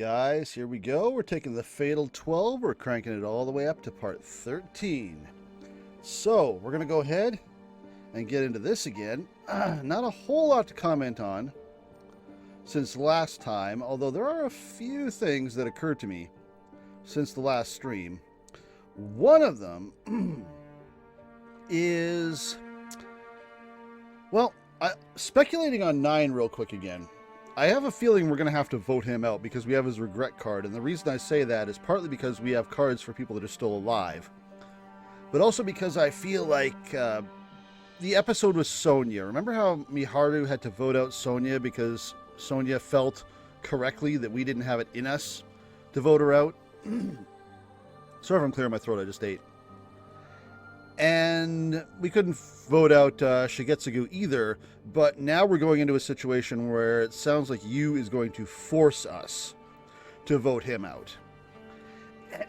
guys, here we go. We're taking the Fatal 12. We're cranking it all the way up to part 13. So, we're going to go ahead and get into this again. Not a whole lot to comment on since last time, although there are a few things that occurred to me since the last stream. One of them is, well, speculating on 9 real quick again. I have a feeling we're going to have to vote him out because we have his regret card. And the reason I say that is partly because we have cards for people that are still alive. But also because I feel like the episode with Sonya. Remember how Miharu had to vote out Sonya because Sonya felt correctly that we didn't have it in us to vote her out? Sorry if I'm clearing my throat, I just ate. And we couldn't vote out Shigetsugu either, but now we're going into a situation where it sounds like Yu is going to force us to vote him out.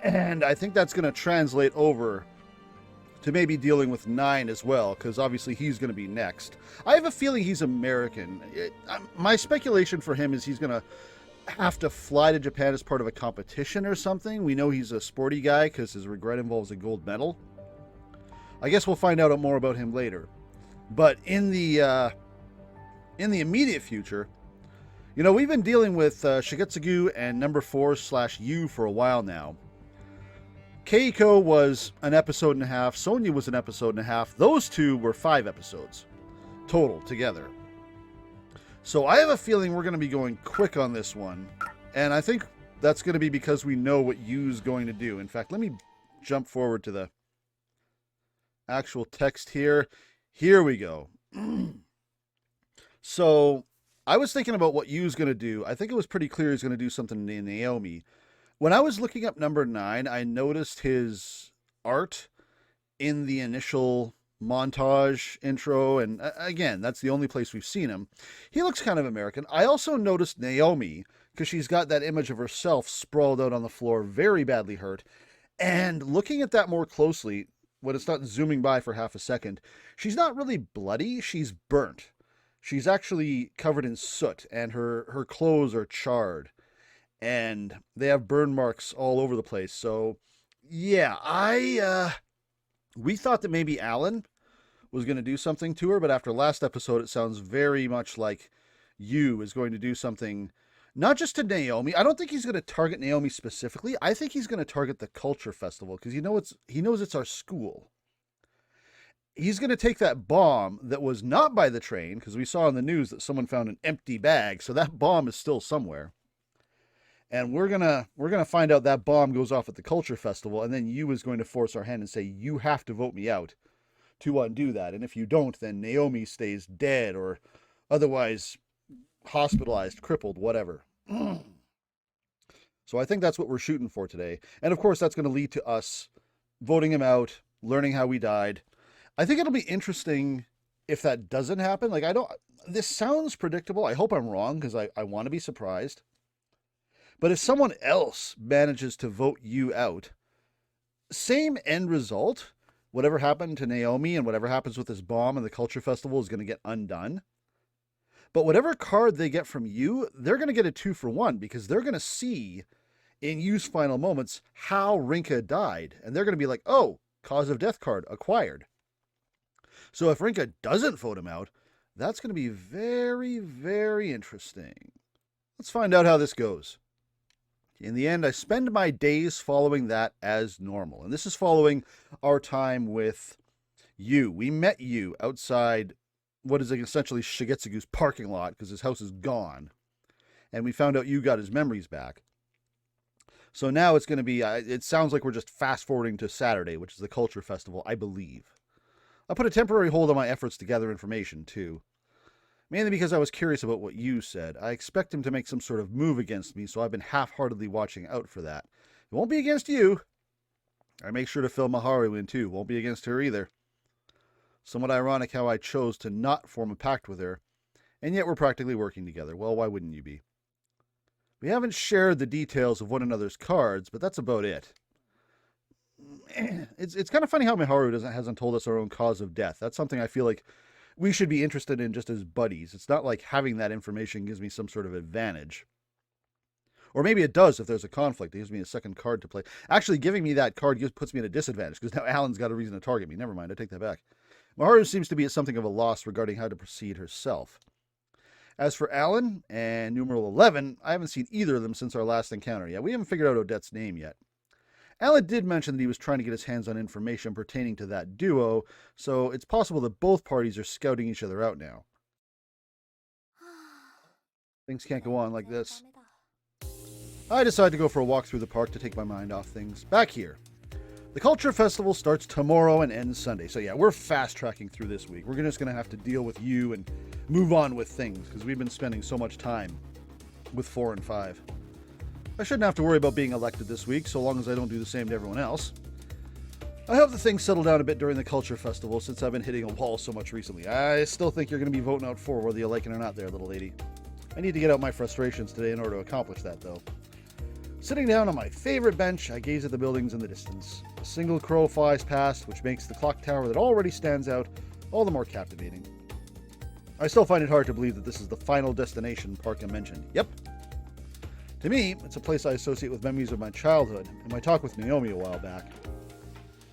And I think that's going to translate over to maybe dealing with 9 as well, because obviously he's going to be next. I have a feeling he's American. My speculation for him is he's going to have to fly to Japan as part of a competition or something. We know he's a sporty guy because his regret involves a gold medal. I guess we'll find out more about him later. But in the immediate future, you know, we've been dealing with Shigetsugu and number 4/Yu for a while now. Keiko was an episode and a half. Sonya was an episode and a half. Those two were 5 episodes total together. So I have a feeling we're going to be going quick on this one. And I think that's going to be because we know what Yu's going to do. In fact, let me jump forward to the actual text here. Here we go. So I was thinking about what Yu's going to do. I think it was pretty clear he's going to do something to Naomi. When I was looking up number 9, I noticed his art in the initial montage intro. And again, that's the only place we've seen him. He looks kind of American. I also noticed Naomi because she's got that image of herself sprawled out on the floor, very badly hurt. And looking at that more closely, when it's not zooming by for half a second, she's not really bloody, she's burnt. She's actually covered in soot, and her clothes are charred. And they have burn marks all over the place. So, yeah, we thought that maybe Alan was going to do something to her, but after last episode, it sounds very much like Yu is going to do something, not just to Naomi. I don't think he's going to target Naomi specifically. I think he's going to target the Culture Festival because he knows it's our school. He's going to take that bomb that was not by the train, because we saw in the news that someone found an empty bag, so that bomb is still somewhere. And we're gonna find out that bomb goes off at the Culture Festival, and then Yu is going to force our hand and say, you have to vote me out to undo that. And if you don't, then Naomi stays dead or otherwise hospitalized, crippled, whatever. So I think that's what we're shooting for today. And of course, that's going to lead to us voting him out, learning how we died. I think it'll be interesting if that doesn't happen. Like, this sounds predictable. I hope I'm wrong because I want to be surprised. But if someone else manages to vote you out, same end result. Whatever happened to Naomi and whatever happens with this bomb and the Culture Festival is going to get undone. But whatever card they get from you, they're going to get a 2-for-1 because they're going to see in Yu's final moments how Rinka died. And they're going to be like, oh, cause of death card acquired. So if Rinka doesn't vote him out, that's going to be very, very interesting. Let's find out how this goes. In the end, I spend my days following that as normal. And this is following our time with Yu. We met Yu outside what is essentially Shigetsugu's parking lot because his house is gone. And we found out Yu got his memories back. So now it's going to be, it sounds like we're just fast forwarding to Saturday, which is the Culture Festival, I believe. I put a temporary hold on my efforts to gather information, too. Mainly because I was curious about what Yu said. I expect him to make some sort of move against me, so I've been half-heartedly watching out for that. It won't be against you. I make sure to fill Miharu in, too. Won't be against her either. Somewhat ironic how I chose to not form a pact with her, and yet we're practically working together. Well, why wouldn't you be? We haven't shared the details of one another's cards, but that's about it. It's kind of funny how Miharu hasn't told us our own cause of death. That's something I feel like we should be interested in just as buddies. It's not like having that information gives me some sort of advantage. Or maybe it does if there's a conflict. It gives me a second card to play. Actually, giving me that card puts me at a disadvantage because now Alan's got a reason to target me. Never mind, I take that back. Maharu seems to be at something of a loss regarding how to proceed herself. As for Alan and numeral 11, I haven't seen either of them since our last encounter yet. We haven't figured out Odette's name yet. Alan did mention that he was trying to get his hands on information pertaining to that duo, so it's possible that both parties are scouting each other out now. Things can't go on like this. I decided to go for a walk through the park to take my mind off things. Back here. The Culture Festival starts tomorrow and ends Sunday. So yeah, we're fast-tracking through this week. We're just going to have to deal with you and move on with things because we've been spending so much time with 4 and 5. I shouldn't have to worry about being elected this week, so long as I don't do the same to everyone else. I hope that things settle down a bit during the Culture Festival since I've been hitting a wall so much recently. I still think you're going to be voting out 4 whether you like it or not there, little lady. I need to get out my frustrations today in order to accomplish that, though. Sitting down on my favorite bench, I gaze at the buildings in the distance. A single crow flies past, which makes the clock tower that already stands out all the more captivating. I still find it hard to believe that this is the final destination Parka mentioned. Yep. To me, it's a place I associate with memories of my childhood and my talk with Naomi a while back.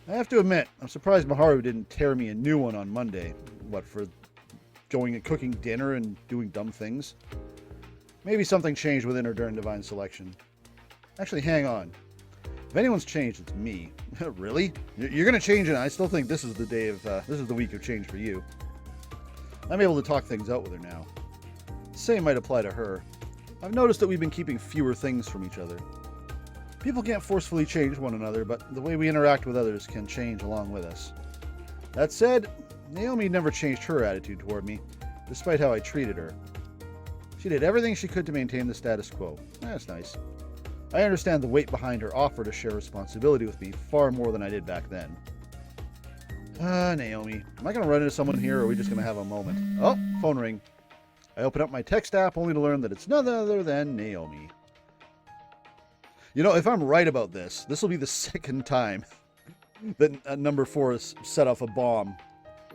I have to admit, I'm surprised Maharu didn't tear me a new one on Monday. What, for going and cooking dinner and doing dumb things? Maybe something changed within her during Divine Selection. Actually, hang on. If anyone's changed, it's me. Really? You're going to change it. I still think this is the day of, this is the week of change for you. I'm able to talk things out with her now. The same might apply to her. I've noticed that we've been keeping fewer things from each other. People can't forcefully change one another, but the way we interact with others can change along with us. That said, Naomi never changed her attitude toward me, despite how I treated her. She did everything she could to maintain the status quo. That's nice. I understand the weight behind her offer to share responsibility with me far more than I did back then. Naomi. Am I going to run into someone here, or are we just going to have a moment? Oh, phone ring. I open up my text app only to learn that it's none other than Naomi. You know, if I'm right about this, this will be the second time that number 4 has set off a bomb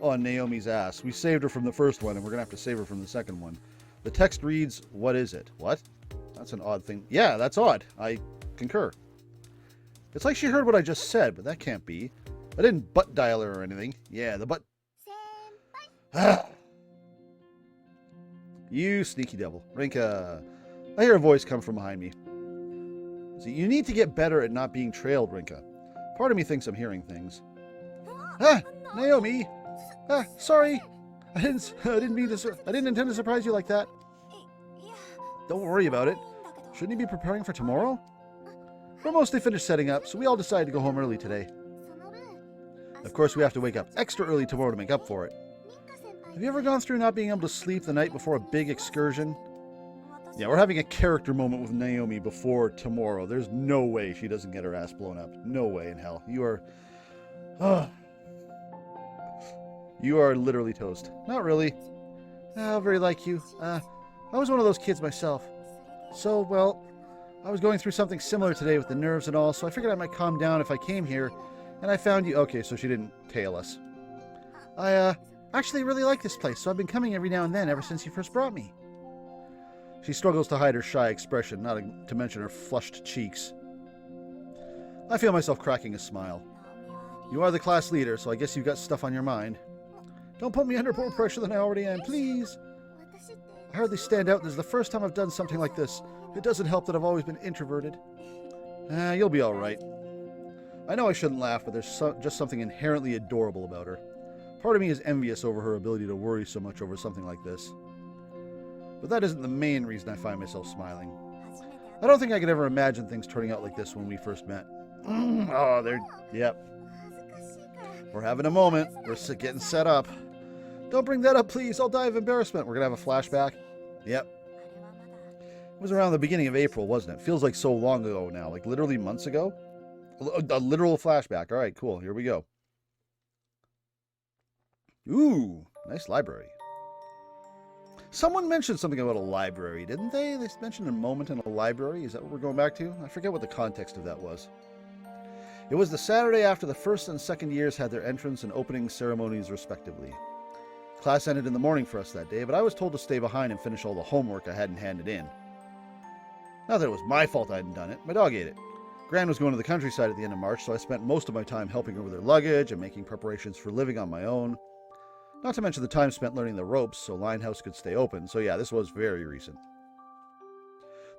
on Naomi's ass. We saved her from the first one, and we're going to have to save her from the second one. The text reads, "What is it?" What? That's an odd thing. Yeah, that's odd. I concur. It's like she heard what I just said, but that can't be. I didn't butt dial her or anything. Yeah, the butt... You sneaky devil. Rinka. I hear a voice come from behind me. See, you need to get better at not being trailed, Rinka. Part of me thinks I'm hearing things. Naomi. Sorry. I didn't intend to surprise you like that. Don't worry about it. Shouldn't you be preparing for tomorrow? We're mostly finished setting up, so we all decided to go home early today. Of course, we have to wake up extra early tomorrow to make up for it. Have you ever gone through not being able to sleep the night before a big excursion? Yeah, we're having a character moment with Naomi before tomorrow. There's no way she doesn't get her ass blown up. No way in hell. You are... You are literally toast. Not really. Very like you. I was one of those kids myself. So, well, I was going through something similar today with the nerves and all, so I figured I might calm down if I came here, and I found you. Okay, so she didn't tail us. I, actually really like this place, so I've been coming every now and then ever since you first brought me. She struggles to hide her shy expression, not to mention her flushed cheeks. I feel myself cracking a smile. You are the class leader, so I guess you've got stuff on your mind. Don't put me under more pressure than I already am, please. I hardly stand out. This is the first time I've done something like this. It doesn't help that I've always been introverted. You'll be all right. I know I shouldn't laugh, but there's just something inherently adorable about her. Part of me is envious over her ability to worry so much over something like this. But that isn't the main reason I find myself smiling. I don't think I could ever imagine things turning out like this when we first met. Yep. We're having a moment. We're getting set up. Don't bring that up, please. I'll die of embarrassment. We're going to have a flashback. Yep. It was around the beginning of April, wasn't it? Feels like so long ago now. Like literally months ago. A literal flashback. All right, cool. Here we go. Ooh, nice library. Someone mentioned something about a library, didn't they? They mentioned a moment in a library. Is that what we're going back to? I forget what the context of that was. It was the Saturday after the first and second years had their entrance and opening ceremonies respectively. Class ended in the morning for us that day, but I was told to stay behind and finish all the homework I hadn't handed in. Not that it was my fault I hadn't done it. My dog ate it. Gran was going to the countryside at the end of March, so I spent most of my time helping her with her luggage and making preparations for living on my own. Not to mention the time spent learning the ropes so Linehouse could stay open. So yeah, this was very recent.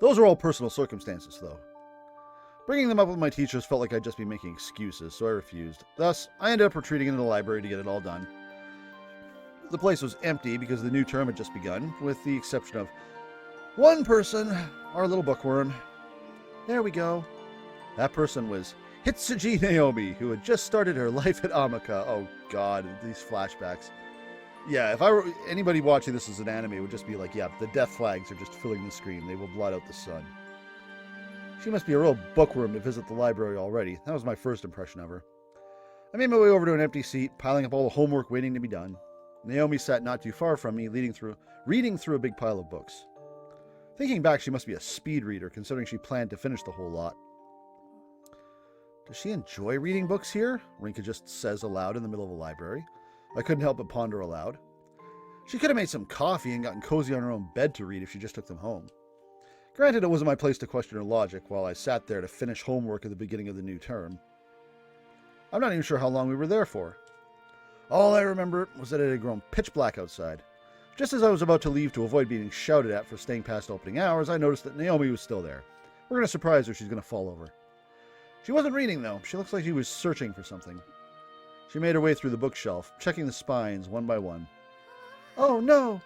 Those are all personal circumstances, though. Bringing them up with my teachers felt like I'd just be making excuses, so I refused. Thus, I ended up retreating into the library to get it all done. The place was empty because the new term had just begun, with the exception of one person, our little bookworm. There we go. That person was Hitsuji Naomi, who had just started her life at Amaka. Oh god, these flashbacks. Yeah, if I were anybody watching this as an anime, it would just be like, yeah, the death flags are just filling the screen. They will blot out the sun. She must be a real bookworm to visit the library already. That was my first impression of her. I made my way over to an empty seat, piling up all the homework waiting to be done. Naomi sat not too far from me, reading through a big pile of books. Thinking back, she must be a speed reader, considering she planned to finish the whole lot. Does she enjoy reading books here? Rinka just says aloud in the middle of a library. I couldn't help but ponder aloud. She could have made some coffee and gotten cozy on her own bed to read if she just took them home. Granted, it wasn't my place to question her logic while I sat there to finish homework at the beginning of the new term. I'm not even sure how long we were there for. All I remember was that it had grown pitch black outside. Just as I was about to leave to avoid being shouted at for staying past opening hours, I noticed that Naomi was still there. We're going to surprise her. She's going to fall over. She wasn't reading, though. She looks like she was searching for something. She made her way through the bookshelf, checking the spines one by one. Oh, no!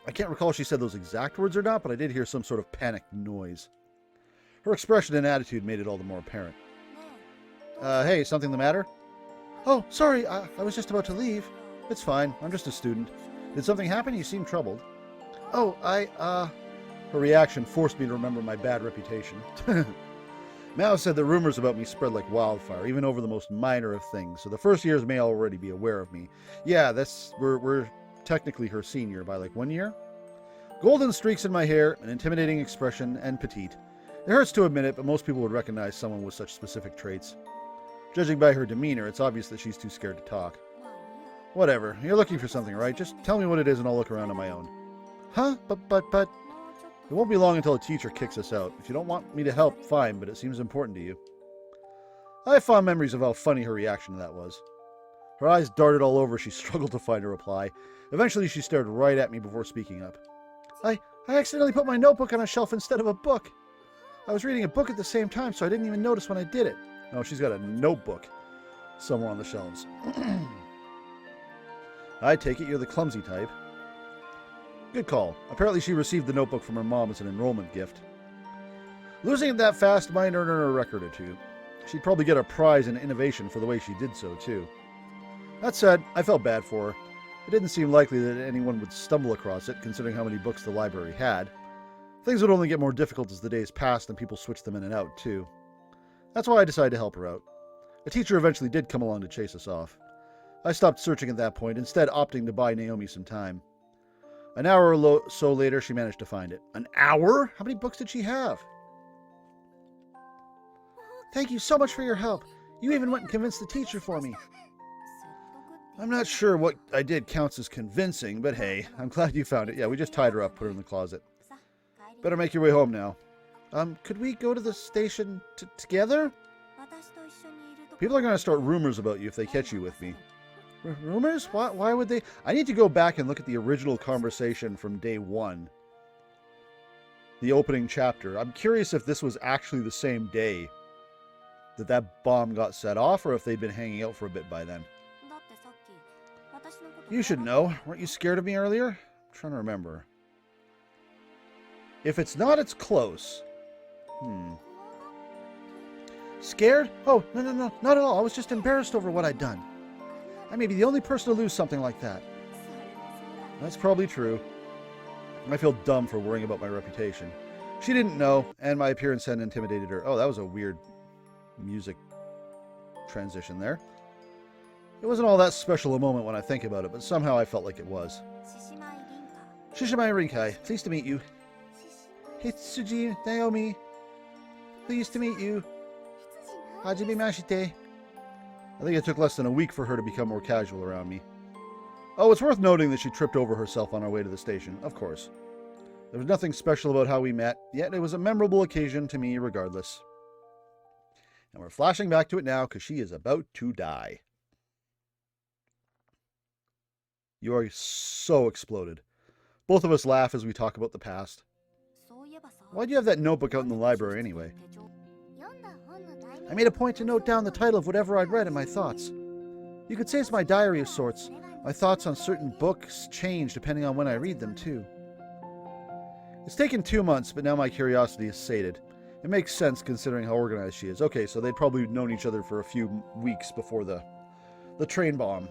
I can't recall if she said those exact words or not, but I did hear some sort of panicked noise. Her expression and attitude made it all the more apparent. Hey, something the matter? Oh, sorry, I was just about to leave. It's fine, I'm just a student. Did something happen? You seem troubled. Oh, Her reaction forced me to remember my bad reputation. Mao said that rumors about me spread like wildfire, even over the most minor of things, so the first years may already be aware of me. Yeah, we're technically her senior by like 1 year. Golden streaks in my hair, an intimidating expression, and petite. It hurts to admit it, but most people would recognize someone with such specific traits. Judging by her demeanor, it's obvious that she's too scared to talk. Whatever, you're looking for something, right? Just tell me what it is and I'll look around on my own. Huh? But... It won't be long until a teacher kicks us out. If you don't want me to help, fine, but it seems important to you. I have fond memories of how funny her reaction to that was. Her eyes darted all over as she struggled to find a reply. Eventually, she stared right at me before speaking up. I accidentally put my notebook on a shelf instead of a book. I was reading a book at the same time, so I didn't even notice when I did it. No, she's got a notebook somewhere on the shelves. I take it you're the clumsy type. Good call. Apparently she received the notebook from her mom as an enrollment gift. Losing it that fast might earn her a record or two. She'd probably get a prize in innovation for the way she did so, too. That said, I felt bad for her. It didn't seem likely that anyone would stumble across it, considering how many books the library had. Things would only get more difficult as the days passed and people switched them in and out, too. That's why I decided to help her out. A teacher eventually did come along to chase us off. I stopped searching at that point, instead opting to buy Naomi some time. An hour or so later, she managed to find it. An hour? How many books did she have? Thank you so much for your help. You even went and convinced the teacher for me. I'm not sure what I did counts as convincing, but hey, I'm glad you found it. Yeah, we just tied her up, put her in the closet. Better make your way home now. Could we go to the station together? People are going to start rumors about you if they catch you with me. Rumors? Why would they? I need to go back and look at the original conversation from day one. The opening chapter. I'm curious if this was actually the same day that bomb got set off, or if they'd been hanging out for a bit by then. You should know. Weren't you scared of me earlier? I'm trying to remember. If it's not, it's close. Scared? Oh, no, not at all. I was just embarrassed over what I'd done. I may be the only person to lose something like that. That's probably true. I feel dumb for worrying about my reputation. She didn't know, and my appearance hadn't intimidated her. Oh, that was a weird music transition there. It wasn't all that special a moment when I think about it, but somehow I felt like it was. Shishimai Rinkai, pleased to meet you. Hitsuji Naomi, pleased to meet you. Hajimemashite. I think it took less than a week for her to become more casual around me. Oh, it's worth noting that she tripped over herself on our way to the station, of course. There was nothing special about how we met, yet it was a memorable occasion to me regardless. And we're flashing back to it now because she is about to die. You are so exploded. Both of us laugh as we talk about the past. Why'd you have that notebook out in the library anyway? I made a point to note down the title of whatever I'd read and my thoughts. You could say it's my diary of sorts. My thoughts on certain books change depending on when I read them, too. It's taken 2 months, but now my curiosity is sated. It makes sense considering how organized she is. Okay, so they'd probably known each other for a few weeks before the train bomb.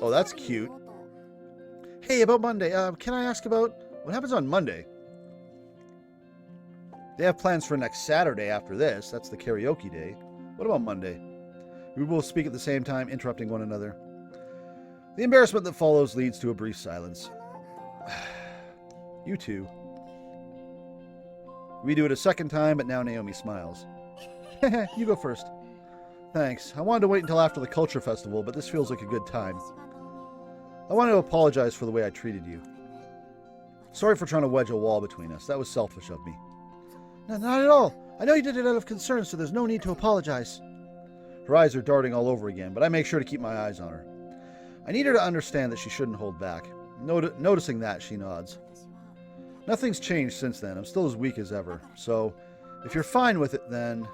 Oh, that's cute. Hey, about Monday, can I ask about what happens on Monday? They have plans for next Saturday after this. That's the karaoke day. What about Monday? We will speak at the same time, interrupting one another. The embarrassment that follows leads to a brief silence. You too. We do it a second time, but now Naomi smiles. You go first. Thanks. I wanted to wait until after the culture festival, but this feels like a good time. I want to apologize for the way I treated you. Sorry for trying to wedge a wall between us. That was selfish of me. No, not at all. I know you did it out of concern, so there's no need to apologize. Her eyes are darting all over again, but I make sure to keep my eyes on her. I need her to understand that she shouldn't hold back. Noticing that, she nods. Nothing's changed since then. I'm still as weak as ever. So, if you're fine with it, then...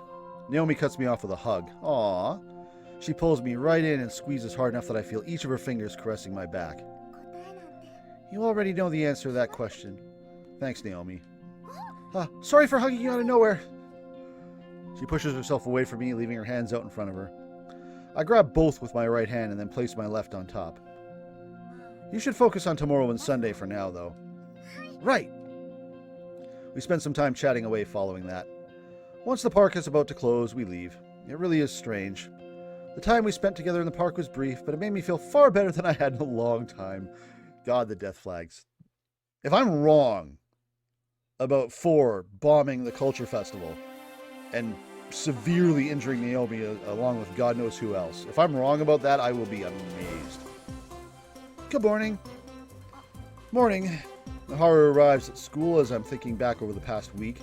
Naomi cuts me off with a hug. Aww. She pulls me right in and squeezes hard enough that I feel each of her fingers caressing my back. You already know the answer to that question. Thanks, Naomi. Sorry for hugging you out of nowhere. She pushes herself away from me, leaving her hands out in front of her. I grab both with my right hand and then place my left on top. You should focus on tomorrow and Sunday for now, though. Right. We spend some time chatting away following that. Once the park is about to close, we leave. It really is strange. The time we spent together in the park was brief, but it made me feel far better than I had in a long time. God, the death flags. If I'm wrong about 4 bombing the culture festival and severely injuring Naomi along with God knows who else, if I'm wrong about that, I will be amazed. Good morning. Morning. Maharu arrives at school as I'm thinking back over the past week.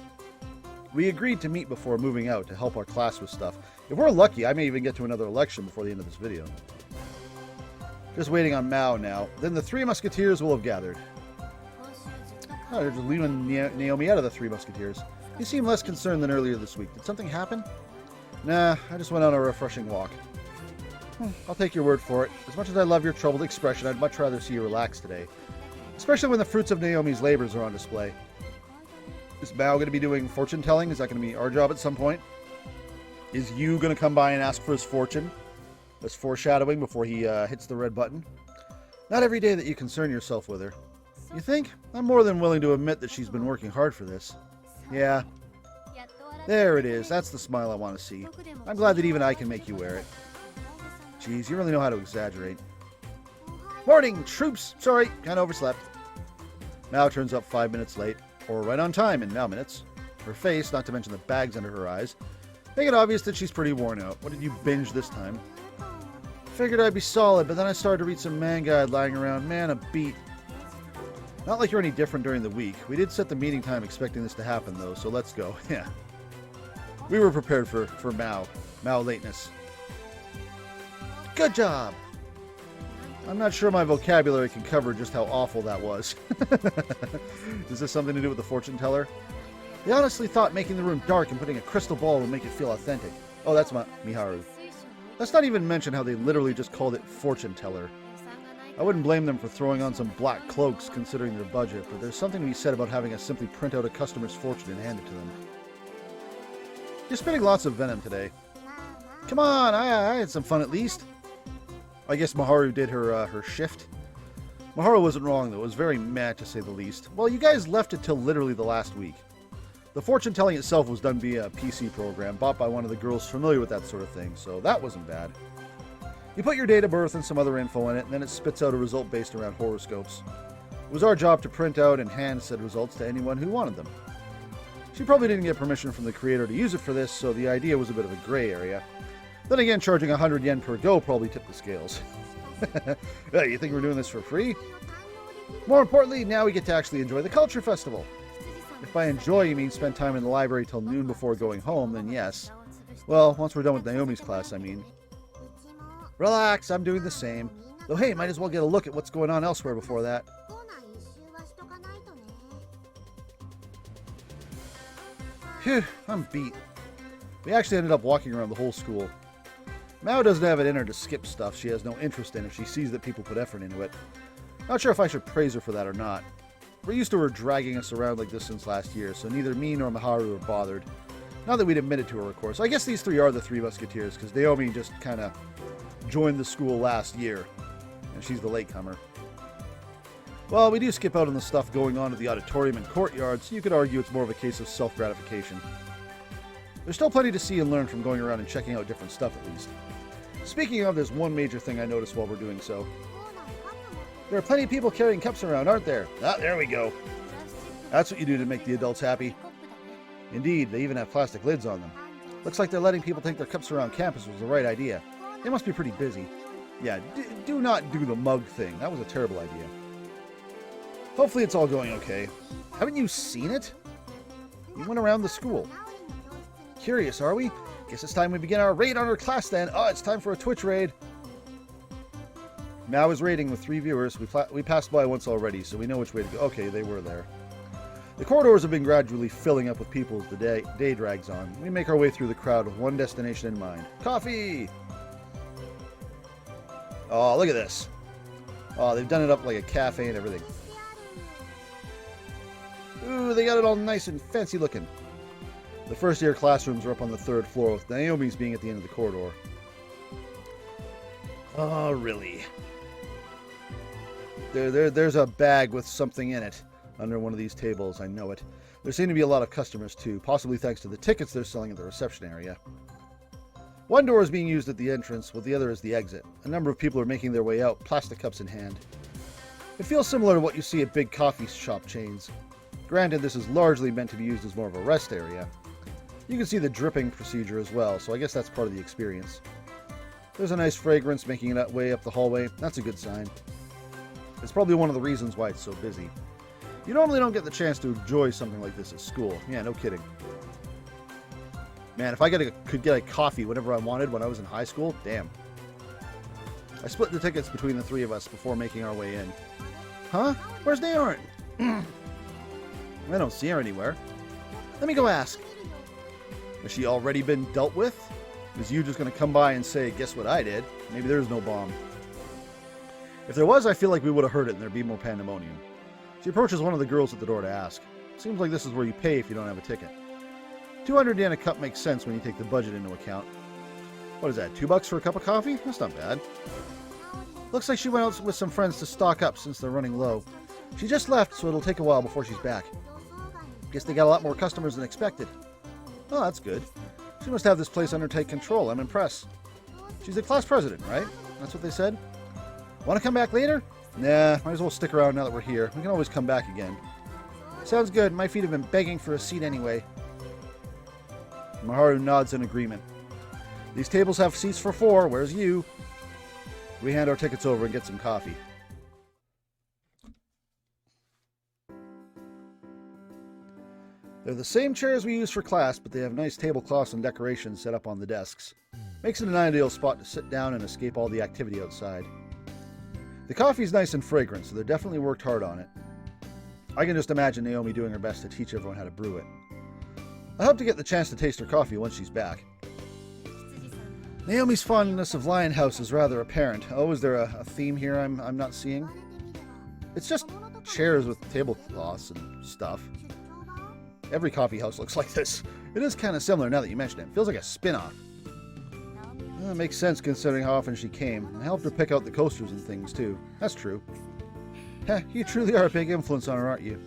We agreed to meet before moving out to help our class with stuff. If we're lucky, I may even get to another election before the end of this video. Just waiting on Mao now. Then the 3 Musketeers will have gathered. Oh, they're just leaving Naomi out of the 3 Musketeers. You seem less concerned than earlier this week. Did something happen? Nah, I just went on a refreshing walk. I'll take your word for it. As much as I love your troubled expression, I'd much rather see you relax today. Especially when the fruits of Naomi's labors are on display. Is Mao going to be doing fortune telling? Is that going to be our job at some point? Is you going to come by and ask for his fortune? That's foreshadowing before he hits the red button. Not every day that you concern yourself with her. You think? I'm more than willing to admit that she's been working hard for this. Yeah. There it is. That's the smile I want to see. I'm glad that even I can make you wear it. Jeez, you really know how to exaggerate. Morning, troops! Sorry, kinda overslept. Mao turns up 5 minutes late, or right on time in Mao minutes. Her face, not to mention the bags under her eyes, make it obvious that she's pretty worn out. What did you binge this time? Figured I'd be solid, but then I started to read some manga I'd lying around. Man, a beat. Not like you're any different during the week. We did set the meeting time expecting this to happen, though, so let's go. Yeah. We were prepared for Mao lateness. Good job! I'm not sure my vocabulary can cover just how awful that was. Is this something to do with the fortune teller? They honestly thought making the room dark and putting a crystal ball would make it feel authentic. Oh, that's Miharu. Let's not even mention how they literally just called it fortune teller. I wouldn't blame them for throwing on some black cloaks considering their budget, but there's something to be said about having us simply print out a customer's fortune and hand it to them. You're spitting lots of venom today. Come on, I had some fun at least. I guess Maharu did her shift. Maharu wasn't wrong, though. It was very mad, to say the least. Well, you guys left it till literally the last week. The fortune-telling itself was done via a PC program, bought by one of the girls familiar with that sort of thing, so that wasn't bad. You put your date of birth and some other info in it, and then it spits out a result based around horoscopes. It was our job to print out and hand said results to anyone who wanted them. She probably didn't get permission from the creator to use it for this, so the idea was a bit of a gray area. Then again, charging 100 yen per go probably tipped the scales. Hey, you think we're doing this for free? More importantly, now we get to actually enjoy the culture festival. If by enjoy you mean spend time in the library till noon before going home, then yes. Well, once we're done with Naomi's class, I mean. Relax, I'm doing the same. Though hey, might as well get a look at what's going on elsewhere before that. Phew, I'm beat. We actually ended up walking around the whole school. Mao doesn't have it in her to skip stuff she has no interest in if she sees that people put effort into it. Not sure if I should praise her for that or not. We're used to her dragging us around like this since last year, so neither me nor Maharu are bothered. Not that we'd admitted to her, of course. I guess these three are the Three Musketeers, because Naomi just kind of joined the school last year, and she's the latecomer. Well, we do skip out on the stuff going on at the auditorium and courtyard, so you could argue it's more of a case of self-gratification. There's still plenty to see and learn from going around and checking out different stuff, at least. Speaking of, there's one major thing I noticed while we're doing so. There are plenty of people carrying cups around, aren't there? Ah, there we go. That's what you do to make the adults happy. Indeed, they even have plastic lids on them. Looks like they're letting people take their cups around campus was the right idea. They must be pretty busy. Yeah, do not do the mug thing. That was a terrible idea. Hopefully it's all going okay. Haven't you seen it? You went around the school. Curious, are we? Guess it's time we begin our raid on our class then. Oh, it's time for a Twitch raid. Mao is raiding with 3 viewers. We passed by once already, so we know which way to go. Okay, they were there. The corridors have been gradually filling up with people as the day drags on. We make our way through the crowd with one destination in mind. Coffee! Oh, look at this. Oh, they've done it up like a cafe and everything. Ooh, they got it all nice and fancy looking. The first year classrooms are up on the 3rd floor, with Naomi's being at the end of the corridor. Oh, really? There's a bag with something in it under one of these tables. I know it. There seem to be a lot of customers, too, possibly thanks to the tickets they're selling at the reception area. One door is being used at the entrance, while the other is the exit. A number of people are making their way out, plastic cups in hand. It feels similar to what you see at big coffee shop chains. Granted, this is largely meant to be used as more of a rest area. You can see the dripping procedure as well, so I guess that's part of the experience. There's a nice fragrance making its way up the hallway. That's a good sign. It's probably one of the reasons why it's so busy. You normally don't get the chance to enjoy something like this at school. Yeah, no kidding. Man, if I could get a coffee whenever I wanted when I was in high school, damn. I split the tickets between the 3 of us before making our way in. Huh? Where's Naomi? I don't see her anywhere. Let me go ask. Has she already been dealt with? Is you just going to come by and say, guess what I did? Maybe there's no bomb. If there was, I feel like we would have heard it and there'd be more pandemonium. She approaches one of the girls at the door to ask. Seems like this is where you pay if you don't have a ticket. 200 yen a cup makes sense when you take the budget into account. What is that, $2 for a cup of coffee? That's not bad. Looks like she went out with some friends to stock up since they're running low. She just left, so it'll take a while before she's back. Guess they got a lot more customers than expected. Oh, that's good. She must have this place under tight control. I'm impressed. She's the class president, right? That's what they said? Want to come back later? Nah, might as well stick around now that we're here. We can always come back again. Sounds good. My feet have been begging for a seat anyway. Maharu nods in agreement. These tables have seats for 4. Where's you? We hand our tickets over and get some coffee. They're the same chairs we use for class, but they have nice tablecloths and decorations set up on the desks. Makes it an ideal spot to sit down and escape all the activity outside. The coffee's nice and fragrant, so they definitely worked hard on it. I can just imagine Naomi doing her best to teach everyone how to brew it. I hope to get the chance to taste her coffee once she's back. Naomi's fondness of Lion House is rather apparent. Oh, is there a theme here I'm not seeing? It's just chairs with tablecloths and stuff. Every coffee house looks like this. It is kind of similar now that you mention it. It feels like a spin-off. It makes sense considering how often she came. I helped her pick out the coasters and things too. That's true. Heh, you truly are a big influence on her, aren't you?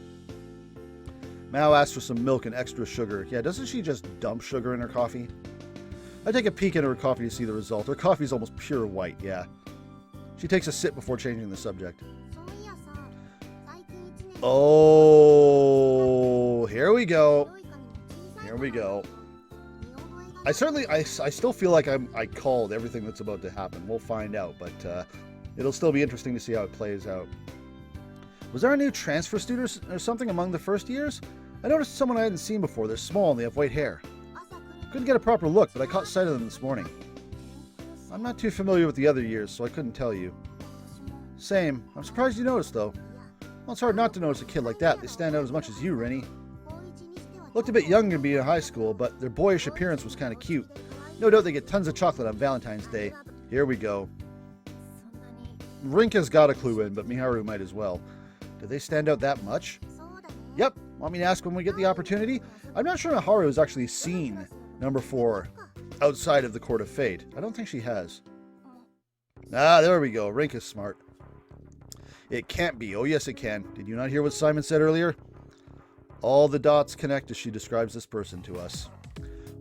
Mao asks for some milk and extra sugar. Yeah, doesn't she just dump sugar in her coffee? I take a peek into her coffee to see the result. Her coffee's almost pure white, yeah. She takes a sip before changing the subject. Oh, here we go. Here we go. I still feel like I called everything that's about to happen. We'll find out, but it'll still be interesting to see how it plays out. Was there a new transfer student or something among the first years? I noticed someone I hadn't seen before. They're small and they have white hair. Couldn't get a proper look, but I caught sight of them this morning. I'm not too familiar with the other years, so I couldn't tell you. Same. I'm surprised you noticed, though. Well, it's hard not to notice a kid like that. They stand out as much as you, Rennie. Looked a bit young to be in high school, but their boyish appearance was kind of cute. No doubt they get tons of chocolate on Valentine's Day. Here we go. Rinka's got a clue in, but Miharu might as well. Do they stand out that much? Yep. Want me to ask when we get the opportunity? I'm not sure Miharu has actually seen number 4 outside of the Court of Fate. I don't think she has. Ah, there we go. Rinka's smart. It can't be. Oh, yes, it can. Did you not hear what Psy'Min said earlier? All the dots connect as she describes this person to us.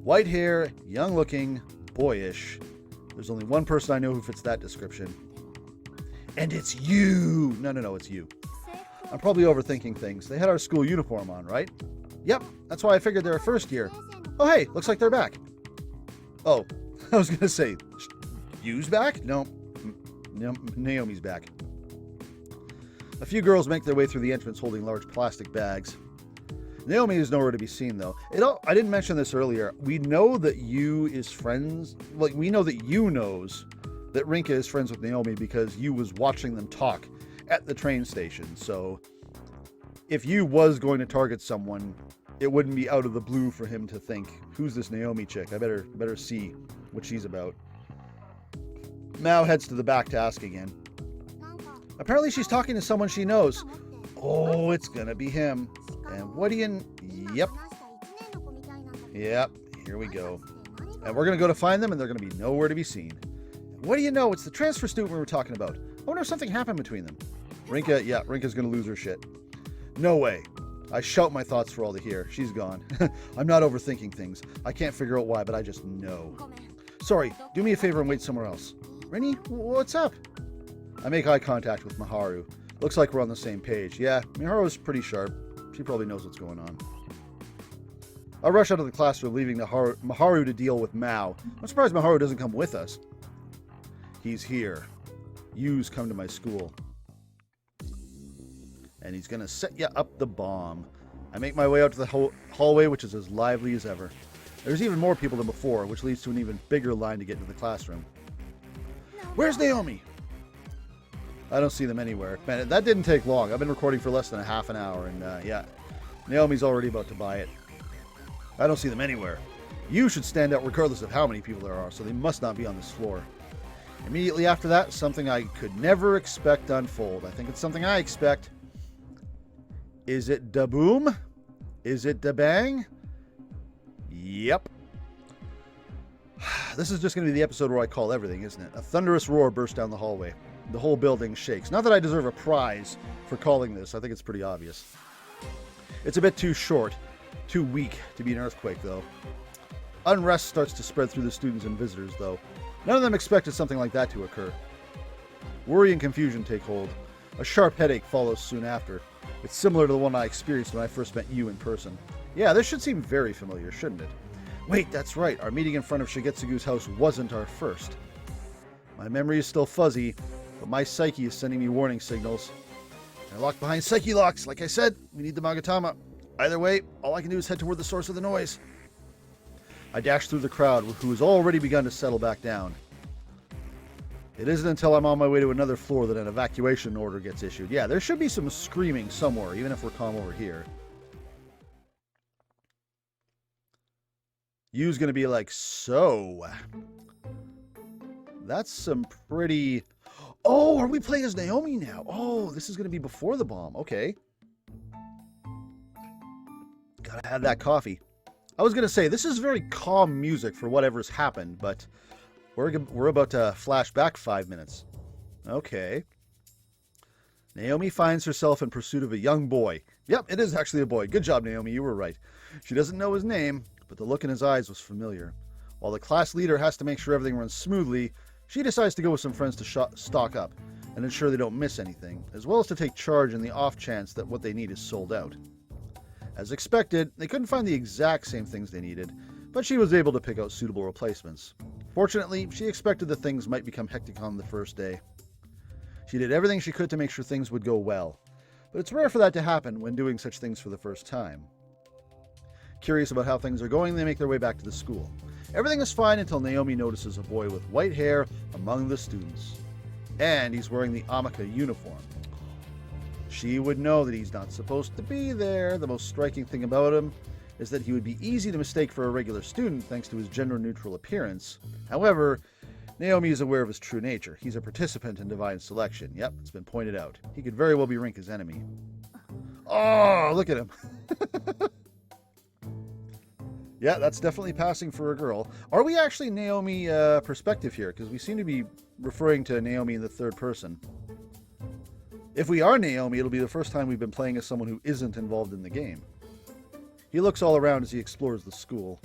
White hair, young-looking, boyish. There's only one person I know who fits that description. And it's you! No, it's you. I'm probably overthinking things. They had our school uniform on, right? Yep, that's why I figured they were first year. Oh, hey, looks like they're back. Oh, I was going to say, Yu's back? No, Naomi's back. A few girls make their way through the entrance holding large plastic bags. Naomi is nowhere to be seen, though. I didn't mention this earlier. We know that Yu is friends. Like, we know that Yu knows that Rinka is friends with Naomi because Yu was watching them talk at the train station. So, if Yu was going to target someone, it wouldn't be out of the blue for him to think, who's this Naomi chick? I better see what she's about. Mao heads to the back to ask again. Apparently she's talking to someone she knows. Oh, it's gonna be him. And what do you... Yep, here we go. And we're gonna go to find them and they're gonna be nowhere to be seen. What do you know? It's the transfer student we were talking about. I wonder if something happened between them. Rinka's gonna lose her shit. No way. I shout my thoughts for all to hear. She's gone. I'm not overthinking things. I can't figure out why, but I just know. Sorry, do me a favor and wait somewhere else. Rennie, what's up? I make eye contact with Miharu. Looks like we're on the same page. Yeah, Miharu's pretty sharp. She probably knows what's going on. I rush out of the classroom, leaving Miharu to deal with Mao. I'm surprised Miharu doesn't come with us. He's here. Yu's come to my school. And he's going to set you up the bomb. I make my way out to the hallway, which is as lively as ever. There's even more people than before, which leads to an even bigger line to get into the classroom. Where's Naomi? I don't see them anywhere. Man, that didn't take long. I've been recording for less than a half an hour, and yeah, Naomi's already about to buy it. I don't see them anywhere. You should stand out regardless of how many people there are, so they must not be on this floor. Immediately after that, something I could never expect to unfold. I think it's something I expect. Is it da boom? Is it da bang? Yep. This is just going to be the episode where I call everything, isn't it? A thunderous roar bursts down the hallway. The whole building shakes. Not that I deserve a prize for calling this. I think it's pretty obvious. It's a bit too short, too weak to be an earthquake, though. Unrest starts to spread through the students and visitors, though. None of them expected something like that to occur. Worry and confusion take hold. A sharp headache follows soon after. It's similar to the one I experienced when I first met you in person. Yeah, this should seem very familiar, shouldn't it? Wait, that's right. Our meeting in front of Shigetsugu's house wasn't our first. My memory is still fuzzy, but my psyche is sending me warning signals. They're locked behind psyche locks. Like I said, we need the Magatama. Either way, all I can do is head toward the source of the noise. I dash through the crowd, who has already begun to settle back down. It isn't until I'm on my way to another floor that an evacuation order gets issued. Yeah, there should be some screaming somewhere, even if we're calm over here. Yu's gonna be like, so... That's some pretty... Oh, are we playing as Naomi now? Oh, this is gonna be before the bomb. Okay. Gotta have that coffee. I was gonna say, this is very calm music for whatever's happened, but... We're about to flash back 5 minutes. Okay. Naomi finds herself in pursuit of a young boy. Yep, it is actually a boy. Good job, Naomi. You were right. She doesn't know his name, but the look in his eyes was familiar. While the class leader has to make sure everything runs smoothly, she decides to go with some friends to stock up and ensure they don't miss anything, as well as to take charge in the off chance that what they need is sold out. As expected, they couldn't find the exact same things they needed, but she was able to pick out suitable replacements. Fortunately, she expected that things might become hectic on the first day. She did everything she could to make sure things would go well, but it's rare for that to happen when doing such things for the first time. Curious about how things are going, they make their way back to the school. Everything is fine until Naomi notices a boy with white hair among the students. And he's wearing the Amaka uniform. She would know that he's not supposed to be there. The most striking thing about him is that he would be easy to mistake for a regular student thanks to his gender-neutral appearance. However, Naomi is aware of his true nature. He's a participant in divine selection. Yep, it's been pointed out. He could very well be Rinka's enemy. Oh, look at him. Yeah, that's definitely passing for a girl. Are we actually Naomi perspective here? Because we seem to be referring to Naomi in the third person. If we are Naomi, it'll be the first time we've been playing as someone who isn't involved in the game. He looks all around as he explores the school.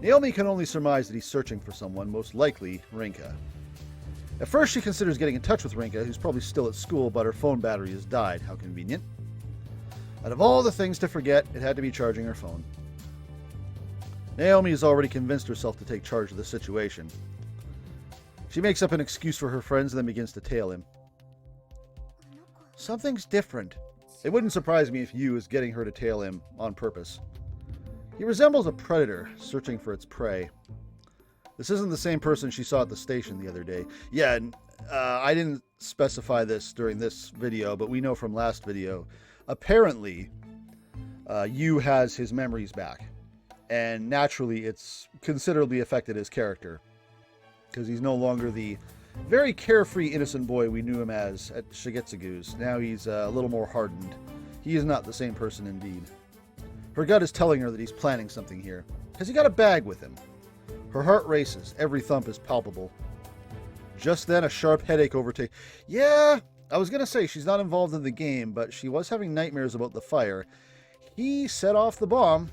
Naomi can only surmise that he's searching for someone, most likely Rinka. At first, she considers getting in touch with Rinka, who's probably still at school, but her phone battery has died. How convenient. Out of all the things to forget, it had to be charging her phone. Naomi has already convinced herself to take charge of the situation. She makes up an excuse for her friends and then begins to tail him. Something's different. It wouldn't surprise me if Yu is getting her to tail him on purpose. He resembles a predator searching for its prey. This isn't the same person she saw at the station the other day. Yeah, and I didn't specify this during this video, but we know from last video. Apparently, Yu has his memories back. And naturally, it's considerably affected his character. Because he's no longer the very carefree, innocent boy we knew him as at Shigetsugu's. Now he's a little more hardened. He is not the same person indeed. Her gut is telling her that he's planning something here. Has he got a bag with him? Her heart races. Every thump is palpable. Just then, a sharp headache overtakes... Yeah, I was going to say she's not involved in the game, but she was having nightmares about the fire. He set off the bomb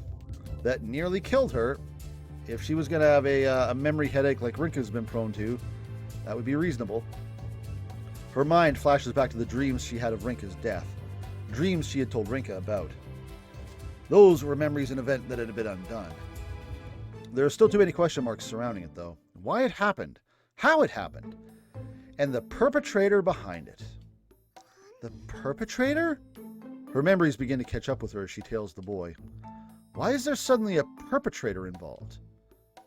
that nearly killed her. If she was going to have a memory headache like Rinka's been prone to, that would be reasonable. Her mind flashes back to the dreams she had of Rinka's death. Dreams she had told Rinka about. Those were memories of an event that had been undone. There are still too many question marks surrounding it, though. Why it happened, how it happened, and the perpetrator behind it. The perpetrator? Her memories begin to catch up with her as she tails the boy. Why is there suddenly a perpetrator involved?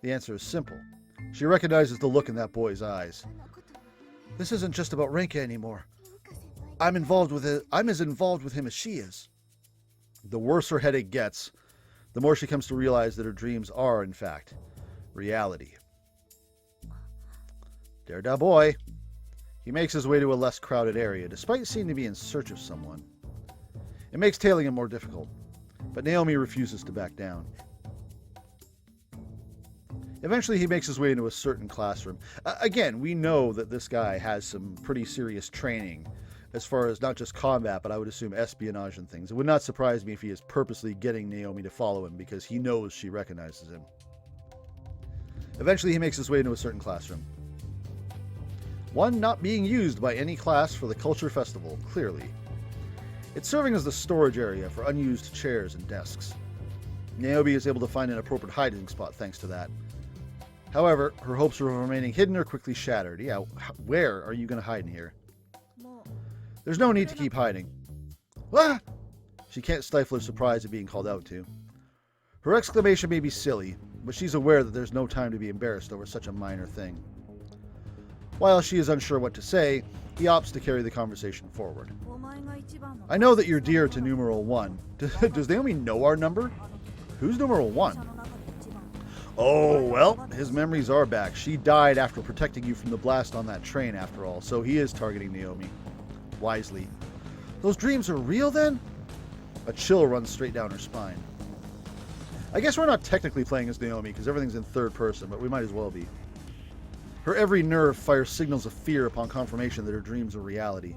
The answer is simple. She recognizes the look in that boy's eyes. This isn't just about Rinka anymore. I'm as involved with him as she is. The worse her headache gets, the more she comes to realize that her dreams are, in fact, reality. There da boy. He makes his way to a less crowded area, despite seeming to be in search of someone. It makes tailing him more difficult, but Naomi refuses to back down. Eventually, he makes his way into a certain classroom. Again, we know that this guy has some pretty serious training as far as not just combat, but I would assume espionage and things. It would not surprise me if he is purposely getting Naomi to follow him because he knows she recognizes him. Eventually, he makes his way into a certain classroom. One not being used by any class for the Culture Festival, clearly. It's serving as the storage area for unused chairs and desks. Naomi is able to find an appropriate hiding spot thanks to that. However, her hopes of remaining hidden are quickly shattered. Yeah, where are you going to hide in here? There's no need to keep hiding. Ah! She can't stifle her surprise at being called out to. Her exclamation may be silly, but she's aware that there's no time to be embarrassed over such a minor thing. While she is unsure what to say, he opts to carry the conversation forward. I know that you're dear to numeral 1. Does Naomi know our number? Who's numeral 1? Oh, well, his memories are back. She died after protecting you from the blast on that train, after all, so he is targeting Naomi. Wisely. Those dreams are real, then? A chill runs straight down her spine. I guess we're not technically playing as Naomi, because everything's in third person, but we might as well be. Her every nerve fires signals of fear upon confirmation that her dreams are reality.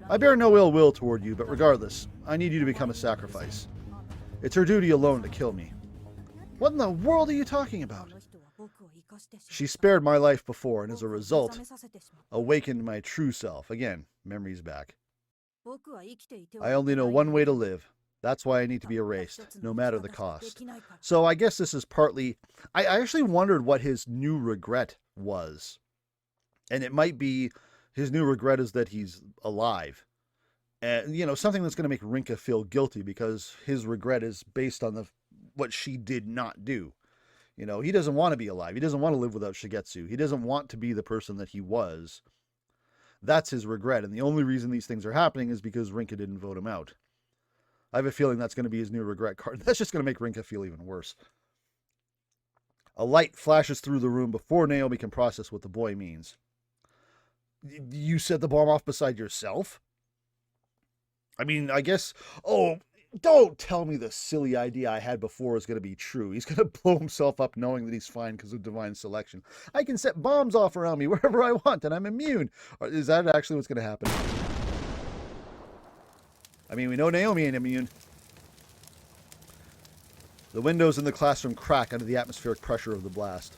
I bear no ill will toward you, but regardless, I need you to become a sacrifice. It's her duty alone to kill me. What in the world are you talking about? She spared my life before, and as a result, awakened my true self. Again, memories back. I only know one way to live. That's why I need to be erased, no matter the cost. So I guess this is partly... I actually wondered what his new regret was. And it might be his new regret is that he's alive. And, you know, something that's going to make Rinka feel guilty because his regret is based on what she did not do. You know, he doesn't want to be alive. He doesn't want to live without Shigetsu. He doesn't want to be the person that he was. That's his regret. And the only reason these things are happening is because Rinka didn't vote him out. I have a feeling that's going to be his new regret card. That's just going to make Rinka feel even worse. A light flashes through the room before Naomi can process what the boy means. You set the bomb off beside yourself? I mean, I guess... Oh, don't tell me the silly idea I had before is going to be true. He's going to blow himself up knowing that he's fine because of divine selection. I can set bombs off around me wherever I want and I'm immune. Is that actually what's going to happen? I mean, we know Naomi ain't immune. The windows in the classroom crack under the atmospheric pressure of the blast.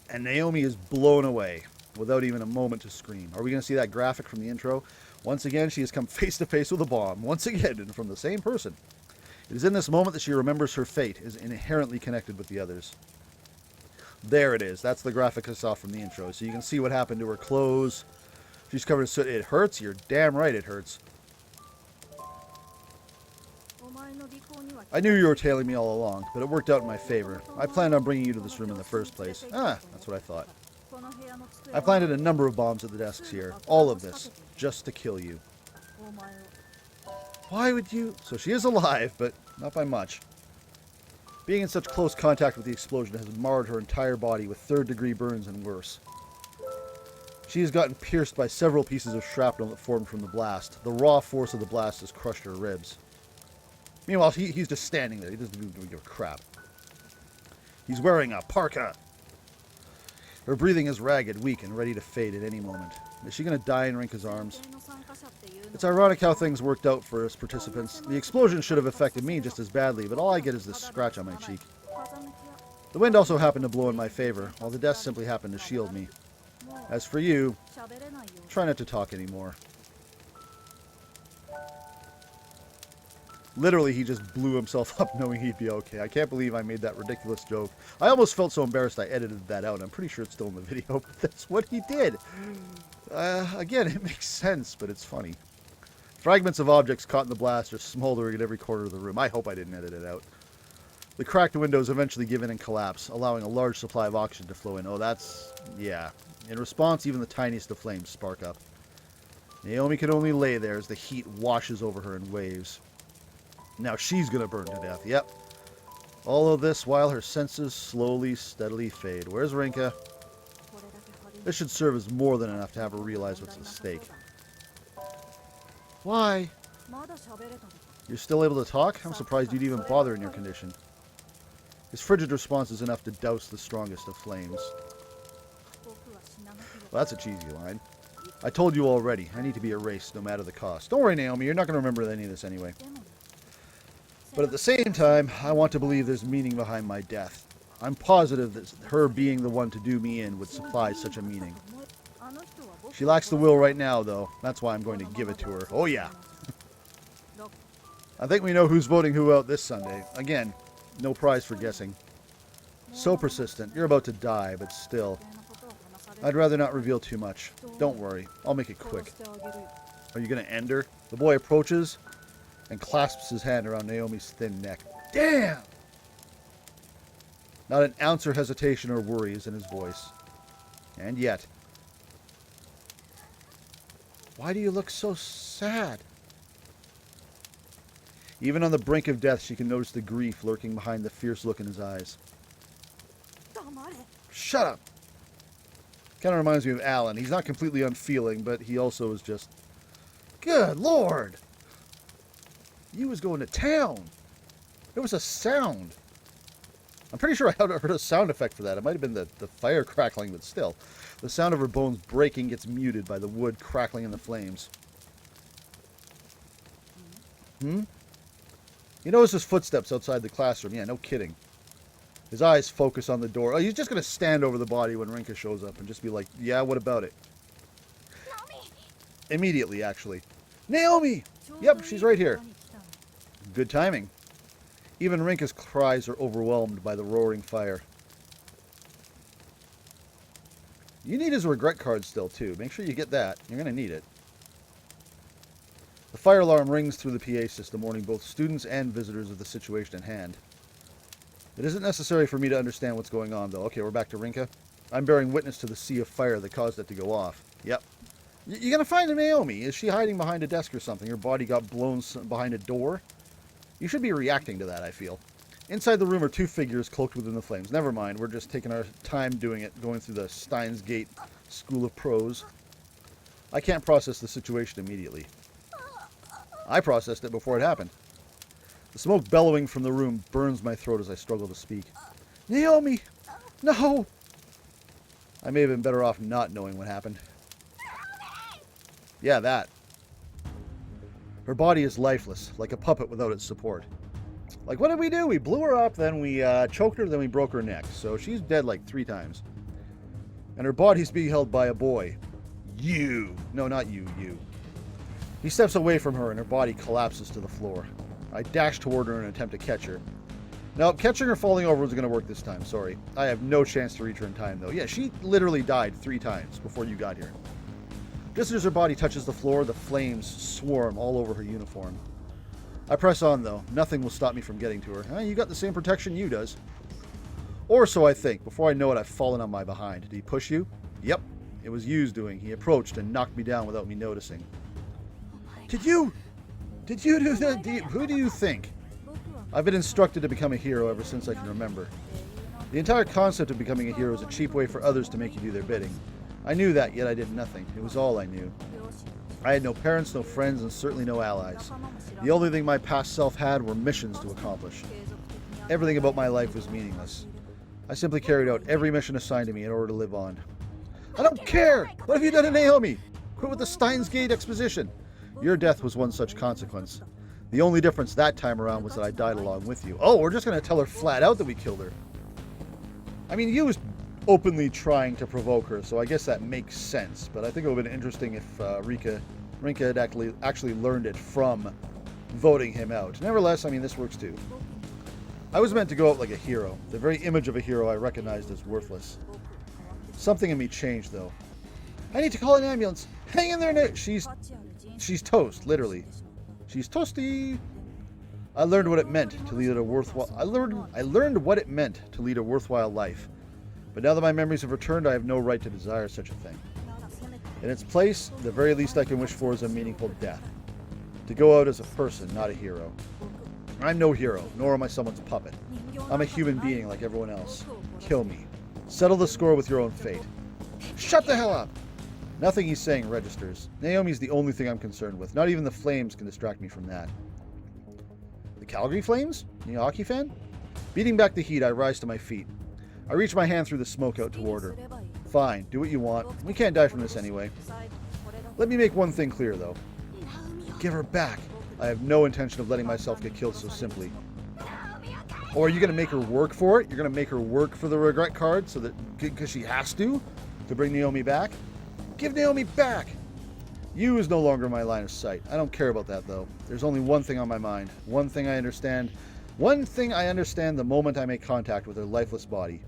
And Naomi is blown away without even a moment to scream. Are we going to see that graphic from the intro? Once again, she has come face to face with a bomb. Once again, and from the same person. It is in this moment that she remembers her fate is inherently connected with the others. There it is. That's the graphic I saw from the intro. So you can see what happened to her clothes. She's covered in soot. It hurts? You're damn right it hurts. I knew you were tailing me all along, but it worked out in my favor. I planned on bringing you to this room in the first place. Ah, that's what I thought. I planted a number of bombs at the desks here. All of this. Just to kill you. Why would you... So she is alive, but not by much. Being in such close contact with the explosion has marred her entire body with third-degree burns and worse. She has gotten pierced by several pieces of shrapnel that formed from the blast. The raw force of the blast has crushed her ribs. Meanwhile, he's just standing there. He doesn't even give a crap. He's wearing a parka. Her breathing is ragged, weak, and ready to fade at any moment. Is she going to die in Rinka's arms? It's ironic how things worked out for us participants. The explosion should have affected me just as badly, but all I get is this scratch on my cheek. The wind also happened to blow in my favor, while the desk simply happened to shield me. As for you, try not to talk anymore. Literally, he just blew himself up knowing he'd be okay. I can't believe I made that ridiculous joke. I almost felt so embarrassed I edited that out. I'm pretty sure it's still in the video, but that's what he did. Again, it makes sense, but it's funny. Fragments of objects caught in the blast are smoldering at every corner of the room. I hope I didn't edit it out. The cracked windows eventually give in and collapse, allowing a large supply of oxygen to flow in. Oh, that's... yeah. In response, even the tiniest of flames spark up. Naomi can only lay there as the heat washes over her in waves. Now she's going to burn to death. Yep. All of this while her senses slowly, steadily fade. Where's Rinka? This should serve as more than enough to have her realize what's at stake. Why? You're still able to talk? I'm surprised you'd even bother in your condition. His frigid response is enough to douse the strongest of flames. Well, that's a cheesy line. I told you already. I need to be erased, no matter the cost. Don't worry, Naomi. You're not going to remember any of this anyway. But at the same time, I want to believe there's meaning behind my death. I'm positive that her being the one to do me in would supply such a meaning. She lacks the will right now, though. That's why I'm going to give it to her. Oh, yeah. I think we know who's voting who out this Sunday. Again, no prize for guessing. So persistent. You're about to die, but still. I'd rather not reveal too much. Don't worry. I'll make it quick. Are you going to end her? The boy approaches and clasps his hand around Naomi's thin neck. Damn! Not an ounce of hesitation or worry is in his voice. And yet... Why do you look so sad? Even on the brink of death, she can notice the grief lurking behind the fierce look in his eyes. Shut up! Kind of reminds me of Alan. He's not completely unfeeling, but he also is just... Good Lord! You was going to town. There was a sound. I'm pretty sure I heard a sound effect for that. It might have been the fire crackling, but still. The sound of her bones breaking gets muted by the wood crackling in the flames. Hmm? He notices footsteps outside the classroom. Yeah, no kidding. His eyes focus on the door. Oh, he's just going to stand over the body when Rinka shows up and just be like, yeah, what about it? Naomi! Immediately, actually. Naomi! Yep, she's right here. Good timing. Even Rinka's cries are overwhelmed by the roaring fire. You need his regret card still, too. Make sure you get that. You're going to need it. The fire alarm rings through the PA system, warning both students and visitors of the situation at hand. It isn't necessary for me to understand what's going on, though. Okay, we're back to Rinka. I'm bearing witness to the sea of fire that caused it to go off. Yep. You're going to find Naomi. Is she hiding behind a desk or something? Her body got blown behind a door? You should be reacting to that, I feel. Inside the room are two figures cloaked within the flames. Never mind, we're just taking our time doing it, going through the Steins Gate School of Prose. I can't process the situation immediately. I processed it before it happened. The smoke bellowing from the room burns my throat as I struggle to speak. Naomi! No! I may have been better off not knowing what happened. Yeah, that. Her body is lifeless, like a puppet without its support. Like, what did we do? We blew her up, then we choked her, then we broke her neck. So she's dead like 3 times. And her body's being held by a boy. You. No, not you. You. He steps away from her and her body collapses to the floor. I dash toward her in an attempt to catch her. Now, catching her falling over was going to work this time, sorry. I have no chance to reach her in time, though. Yeah, she literally died 3 times before you got here. Just as her body touches the floor, the flames swarm all over her uniform. I press on, though. Nothing will stop me from getting to her. You got the same protection you does. Or so I think. Before I know it, I've fallen on my behind. Did he push you? Yep. It was Yu's doing. He approached and knocked me down without me noticing. Did you do that? Who do you think? I've been instructed to become a hero ever since I can remember. The entire concept of becoming a hero is a cheap way for others to make you do their bidding. I knew that, yet I did nothing. It was all I knew. I had no parents, no friends, and certainly no allies. The only thing my past self had were missions to accomplish. Everything about my life was meaningless. I simply carried out every mission assigned to me in order to live on. I don't care! What have you done to Naomi? Quit with the Steins Gate exposition. Your death was one such consequence. The only difference that time around was that I died along with you. Oh, we're just going to tell her flat out that we killed her. I mean, you was openly trying to provoke her, so I guess that makes sense. But I think it would have been interesting if Rinka had actually learned it from voting him out. Nevertheless, I mean, this works too. I was meant to go out like a hero. The very image of a hero I recognized as worthless. Something in me changed, though. I need to call an ambulance. Hang in there, Nick. She's toast, literally. She's toasty. I learned what it meant to lead a worthwhile. I learned what it meant to lead a worthwhile life. But now that my memories have returned, I have no right to desire such a thing. In its place, the very least I can wish for is a meaningful death. To go out as a person, not a hero. I'm no hero, nor am I someone's puppet. I'm a human being like everyone else. Kill me. Settle the score with your own fate. Shut the hell up! Nothing he's saying registers. Naomi's the only thing I'm concerned with. Not even the flames can distract me from that. The Calgary Flames? You a hockey fan? Beating back the heat, I rise to my feet. I reach my hand through the smoke out toward her. Fine, do what you want. We can't die from this anyway. Let me make one thing clear, though. Give her back. I have no intention of letting myself get killed so simply. Or are you going to make her work for it? You're going to make her work for the regret card so that because she has to bring Naomi back? Give Naomi back! You is no longer my line of sight. I don't care about that, though. There's only one thing on my mind. One thing I understand. One thing I understand the moment I make contact with her lifeless body.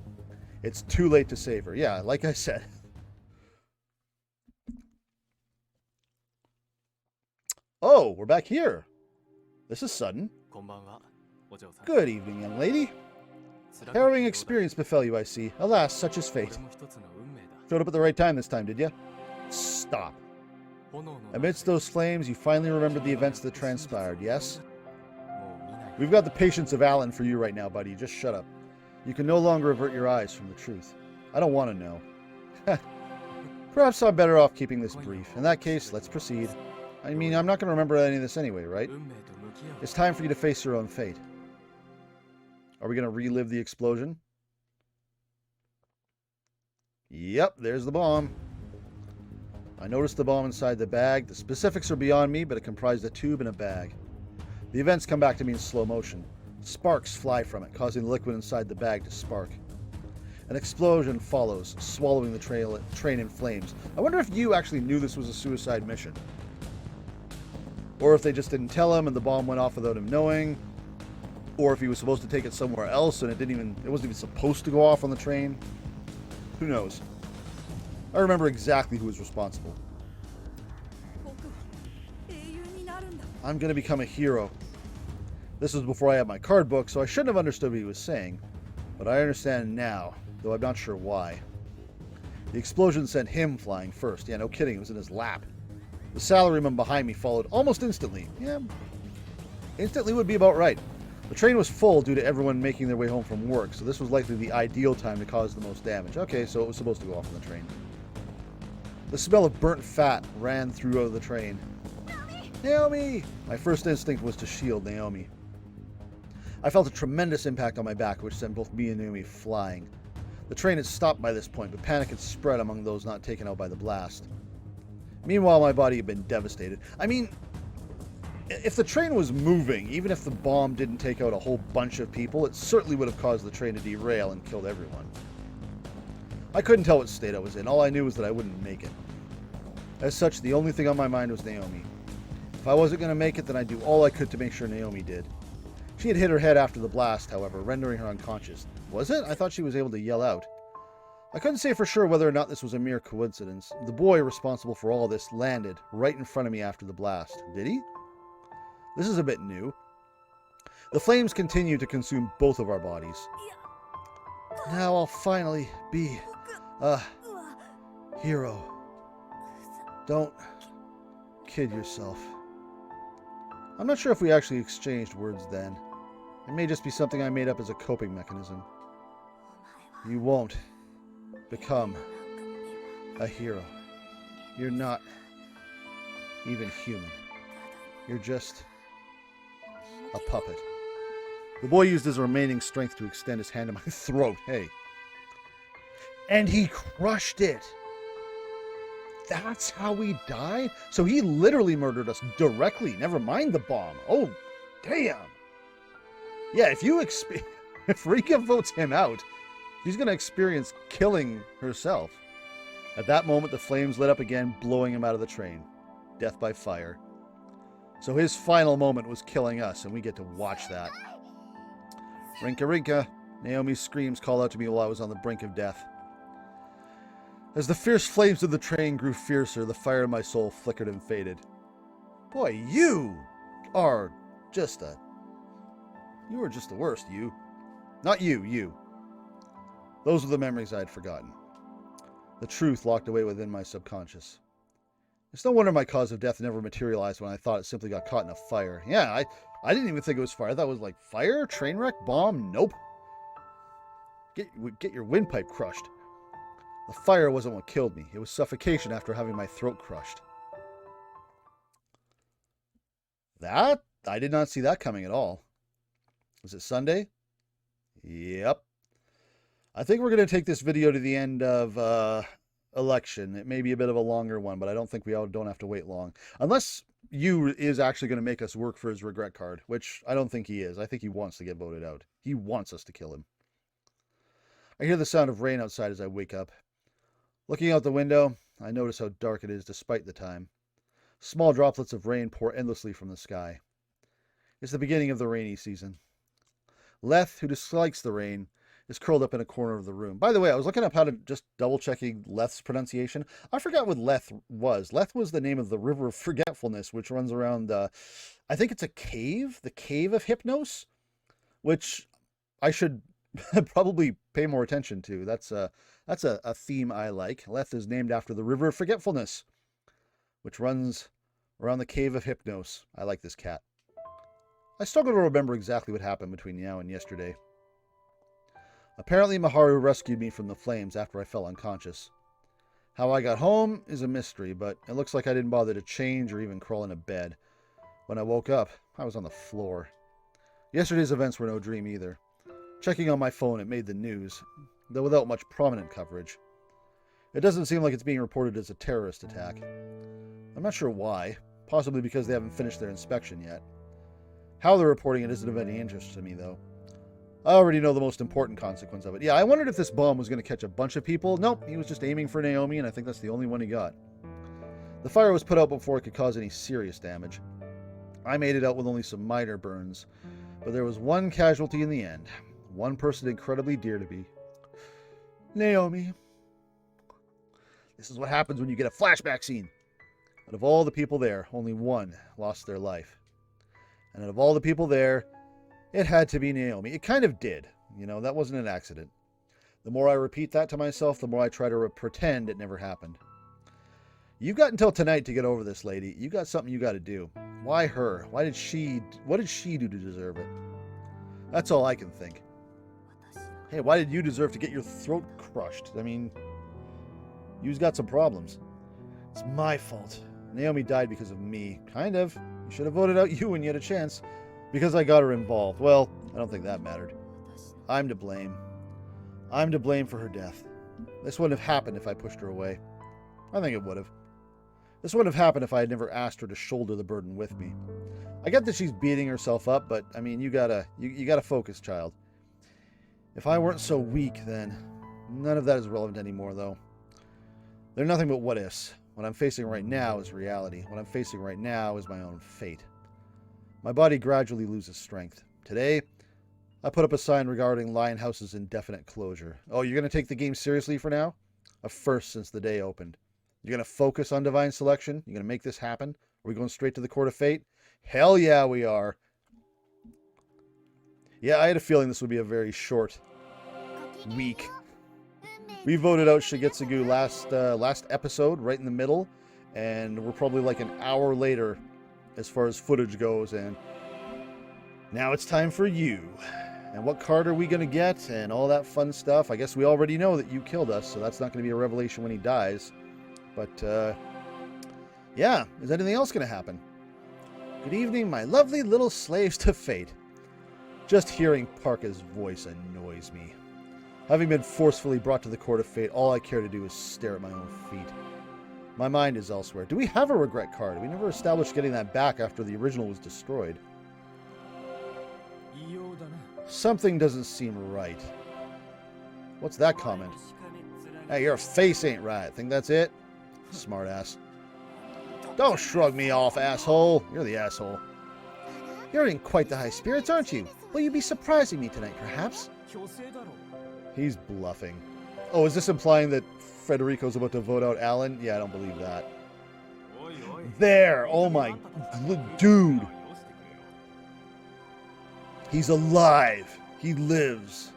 It's too late to save her. Yeah, like I said. Oh, we're back here. This is sudden. Good evening, young lady. Harrowing experience befell you, I see. Alas, such is fate. Showed up at the right time this time, did you? Stop. Amidst those flames, you finally remembered the events that transpired, yes? We've got the patience of Alan for you right now, buddy. Just shut up. You can no longer avert your eyes from the truth. I don't want to know. Perhaps I'm better off keeping this brief. In that case, let's proceed. I mean, I'm not going to remember any of this anyway, right? It's time for you to face your own fate. Are we going to relive the explosion? Yep, there's the bomb. I noticed the bomb inside the bag. The specifics are beyond me, but it comprised a tube and a bag. The events come back to me in slow motion. Sparks fly from it, causing the liquid inside the bag to spark. An explosion follows, swallowing the train in flames. I wonder if you actually knew this was a suicide mission. Or if they just didn't tell him and the bomb went off without him knowing. Or if he was supposed to take it somewhere else and it wasn't even supposed to go off on the train. Who knows? I remember exactly who was responsible. I'm going to become a hero. This was before I had my card book, so I shouldn't have understood what he was saying. But I understand now, though I'm not sure why. The explosion sent him flying first. Yeah, no kidding, it was in his lap. The salaryman behind me followed almost instantly. Yeah, instantly would be about right. The train was full due to everyone making their way home from work, so this was likely the ideal time to cause the most damage. Okay, so it was supposed to go off on the train. The smell of burnt fat ran through the train. Naomi! My first instinct was to shield Naomi. I felt a tremendous impact on my back, which sent both me and Naomi flying. The train had stopped by this point, but panic had spread among those not taken out by the blast. Meanwhile, my body had been devastated. I mean, if the train was moving, even if the bomb didn't take out a whole bunch of people, it certainly would have caused the train to derail and killed everyone. I couldn't tell what state I was in. All I knew was that I wouldn't make it. As such, the only thing on my mind was Naomi. If I wasn't going to make it, then I'd do all I could to make sure Naomi did. She had hit her head after the blast, however, rendering her unconscious. Was it? I thought she was able to yell out. I couldn't say for sure whether or not this was a mere coincidence. The boy responsible for all this landed right in front of me after the blast. Did he? This is a bit new. The flames continued to consume both of our bodies. Now I'll finally be a hero. Don't kid yourself. I'm not sure if we actually exchanged words then. It may just be something I made up as a coping mechanism. You won't become a hero. You're not even human. You're just a puppet. The boy used his remaining strength to extend his hand to my throat. Hey. And he crushed it. That's how we died? So he literally murdered us directly. Never mind the bomb. Oh, damn. Yeah, if Rika votes him out, she's going to experience killing herself. At that moment, the flames lit up again, blowing him out of the train. Death by fire. So his final moment was killing us, and we get to watch that. Rinka, Rinka. Naomi's screams called out to me while I was on the brink of death. As the fierce flames of the train grew fiercer, the fire in my soul flickered and faded. Boy, you are just a... You are just the worst, you. Not you, you. Those were the memories I had forgotten. The truth locked away within my subconscious. It's no wonder my cause of death never materialized when I thought it simply got caught in a fire. Yeah, I didn't even think it was fire. I thought it was like fire, train wreck, bomb. Nope. Get your windpipe crushed. The fire wasn't what killed me. It was suffocation after having my throat crushed. That? I did not see that coming at all. Is it Sunday? Yep. I think we're going to take this video to the end of election. It may be a bit of a longer one, but I don't think we don't have to wait long. Unless you is actually going to make us work for his regret card, which I don't think he is. I think he wants to get voted out. He wants us to kill him. I hear the sound of rain outside as I wake up. Looking out the window, I notice how dark it is despite the time. Small droplets of rain pour endlessly from the sky. It's the beginning of the rainy season. Leth, who dislikes the rain, is curled up in a corner of the room. By the way, I was looking up how to just double-checking Leth's pronunciation. I forgot what Leth was. Leth was the name of the River of Forgetfulness, which runs around, I think it's a cave, the Cave of Hypnos, which I should probably pay more attention to. That's a theme I like. Leth is named after the River of Forgetfulness, which runs around the Cave of Hypnos. I like this cat. I struggle to remember exactly what happened between now and yesterday. Apparently, Maharu rescued me from the flames after I fell unconscious. How I got home is a mystery, but it looks like I didn't bother to change or even crawl into bed. When I woke up, I was on the floor. Yesterday's events were no dream either. Checking on my phone, it made the news, though without much prominent coverage. It doesn't seem like it's being reported as a terrorist attack. I'm not sure why, possibly because they haven't finished their inspection yet. How they're reporting it isn't of any interest to me, though. I already know the most important consequence of it. Yeah, I wondered if this bomb was going to catch a bunch of people. Nope, he was just aiming for Naomi, and I think that's the only one he got. The fire was put out before it could cause any serious damage. I made it out with only some minor burns, but there was one casualty in the end. One person incredibly dear to me. Naomi. This is what happens when you get a flashback scene. Out of all the people there, only one lost their life. And out of all the people there, it had to be Naomi. It kind of did. You know, that wasn't an accident. The more I repeat that to myself, the more I try to pretend it never happened. You've got until tonight to get over this, lady. You got something you got to do. Why her? What did she do to deserve it? That's all I can think. Hey, why did you deserve to get your throat crushed? I mean, you've got some problems. It's my fault. Naomi died because of me. Kind of. You should have voted out you when you had a chance. Because I got her involved. Well, I don't think that mattered. I'm to blame. I'm to blame for her death. This wouldn't have happened if I pushed her away. I think it would have. This wouldn't have happened if I had never asked her to shoulder the burden with me. I get that she's beating herself up, but I mean, you gotta focus, child. If I weren't so weak, then none of that is relevant anymore, though. They're nothing but what ifs. What I'm facing right now is reality. What I'm facing right now is my own fate. My body gradually loses strength. Today, I put up a sign regarding Lionhouse's indefinite closure. Oh, you're going to take the game seriously for now? A first since the day opened. You're going to focus on divine selection? You're going to make this happen? Are we going straight to the court of fate? Hell yeah, we are. Yeah, I had a feeling this would be a very short week. We voted out Shigetsugu last episode, right in the middle, and we're probably like an hour later as far as footage goes, and now it's time for you. And what card are we going to get, and all that fun stuff. I guess we already know that you killed us, so that's not going to be a revelation when he dies. But, yeah, is anything else going to happen? Good evening, my lovely little slaves to fate. Just hearing Parka's voice annoys me. Having been forcefully brought to the court of fate, all I care to do is stare at my own feet. My mind is elsewhere. Do we have a regret card? We never established getting that back after the original was destroyed. Something doesn't seem right. What's that comment? Hey, your face ain't right. Think that's it? Smartass. Don't shrug me off, asshole. You're the asshole. You're in quite the high spirits, aren't you? Will you be surprising me tonight, perhaps? He's bluffing. Oh, is this implying that Federico's about to vote out Alan? Yeah, I don't believe that. There! Oh my... Dude! He's alive! He lives!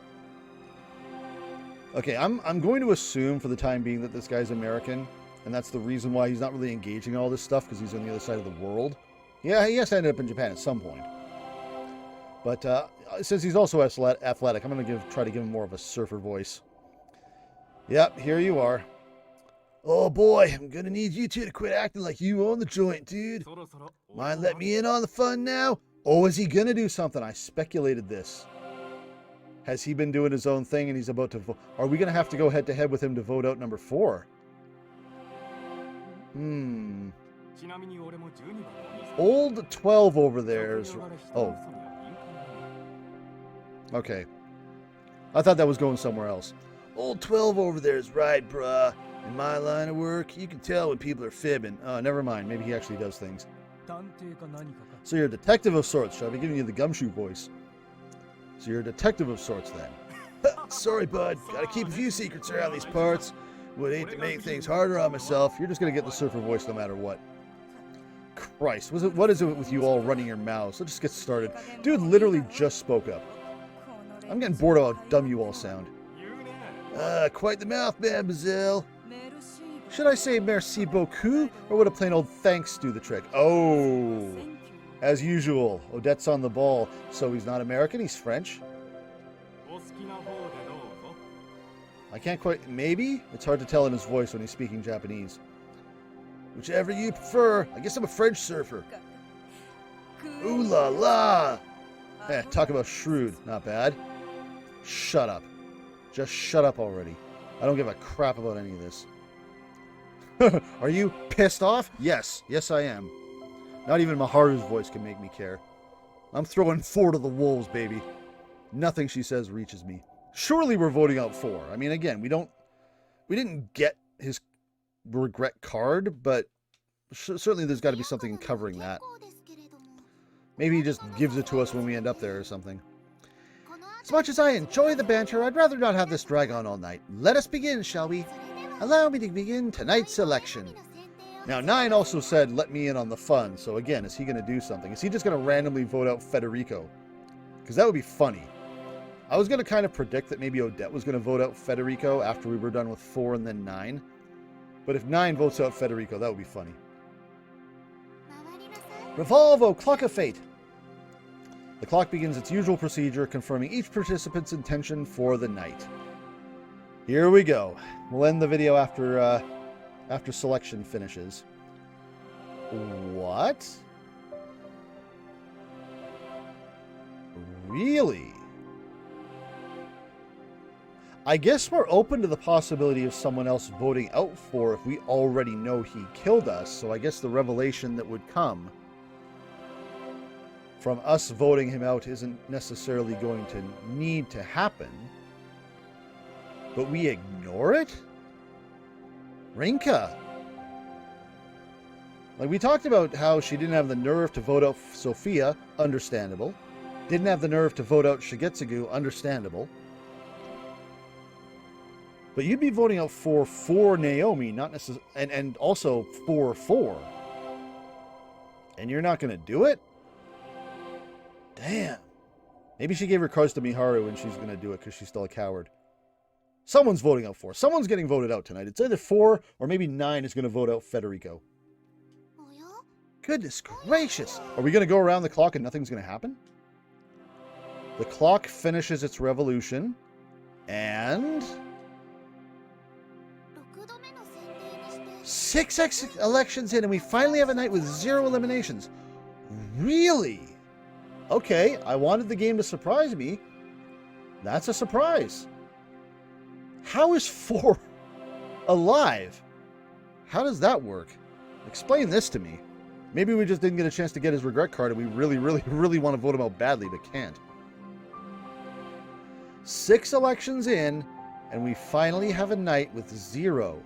Okay, I'm going to assume for the time being that this guy's American, and that's the reason why he's not really engaging in all this stuff, because he's on the other side of the world. Yeah, he has to end up in Japan at some point. But since he's also athletic, I'm going to try to give him more of a surfer voice. Yep, here you are. Oh boy, I'm going to need you two to quit acting like you own the joint, dude. Mind let me in on the fun now? Oh, is he going to do something? I speculated this. Has he been doing his own thing and he's about to vote? Are we going to have to go head-to-head with him to vote out number 4? Old 12 over there's... Oh. Okay. I thought that was going somewhere else. Old 12 over there is right, bruh. In my line of work, you can tell when people are fibbing. Oh, never mind. Maybe he actually does things. So you're a detective of sorts. Should I be giving you the gumshoe voice? So you're a detective of sorts, then. Sorry, bud. Gotta keep a few secrets around these parts. Would hate to make things harder on myself. You're just gonna get the surfer voice no matter what. Christ, what is it with you all running your mouths? Let's just get started. Dude literally just spoke up. I'm getting bored of how dumb you all sound. Quite the mouth, mademoiselle. Should I say merci beaucoup, or would a plain old thanks do the trick? Oh, as usual, Odette's on the ball. So he's not American, he's French. I can't quite, maybe? It's hard to tell in his voice when he's speaking Japanese. Whichever you prefer. I guess I'm a French surfer. Ooh la la! Eh, talk about shrewd. Not bad. Shut up. Just shut up already. I don't give a crap about any of this. Are you pissed off? Yes. Yes, I am. Not even Maharu's voice can make me care. I'm throwing 4 to the wolves, baby. Nothing she says reaches me. Surely we're voting out 4. I mean, again, we didn't get his regret card, but certainly there's got to be something covering that. Maybe he just gives it to us when we end up there or something. As much as I enjoy the banter, I'd rather not have this drag on all night. Let us begin, shall we? Allow me to begin tonight's selection. Now, 9 also said, let me in on the fun. So again, is he going to do something? Is he just going to randomly vote out Federico? Because that would be funny. I was going to kind of predict that maybe Odette was going to vote out Federico after we were done with 4 and then 9. But if 9 votes out Federico, that would be funny. Revolvo, Clock of Fate. The clock begins its usual procedure, confirming each participant's intention for the night. Here we go. We'll end the video after selection finishes. What? Really? I guess we're open to the possibility of someone else voting out for if we already know he killed us, so I guess the revelation that would come from us voting him out isn't necessarily going to need to happen. But we ignore it? Rinka. Like, we talked about how she didn't have the nerve to vote out Sophia, understandable. Didn't have the nerve to vote out Shigetsugu, understandable. But you'd be voting out for Naomi, not necessarily, and also for. And you're not going to do it? Damn. Maybe she gave her cards to Miharu and she's going to do it because she's still a coward. Someone's voting out 4. Someone's getting voted out tonight. It's either 4 or maybe 9 is going to vote out Federico. Goodness gracious. Are we going to go around the clock and nothing's going to happen? The clock finishes its revolution. And 6 elections in and we finally have a night with 0 eliminations. Really? Okay, I wanted the game to surprise me. That's a surprise. How is 4 alive? How does that work? Explain this to me. Maybe we just didn't get a chance to get his regret card and we really want to vote him out badly, but can't. 6 elections in, and we finally have a night with 0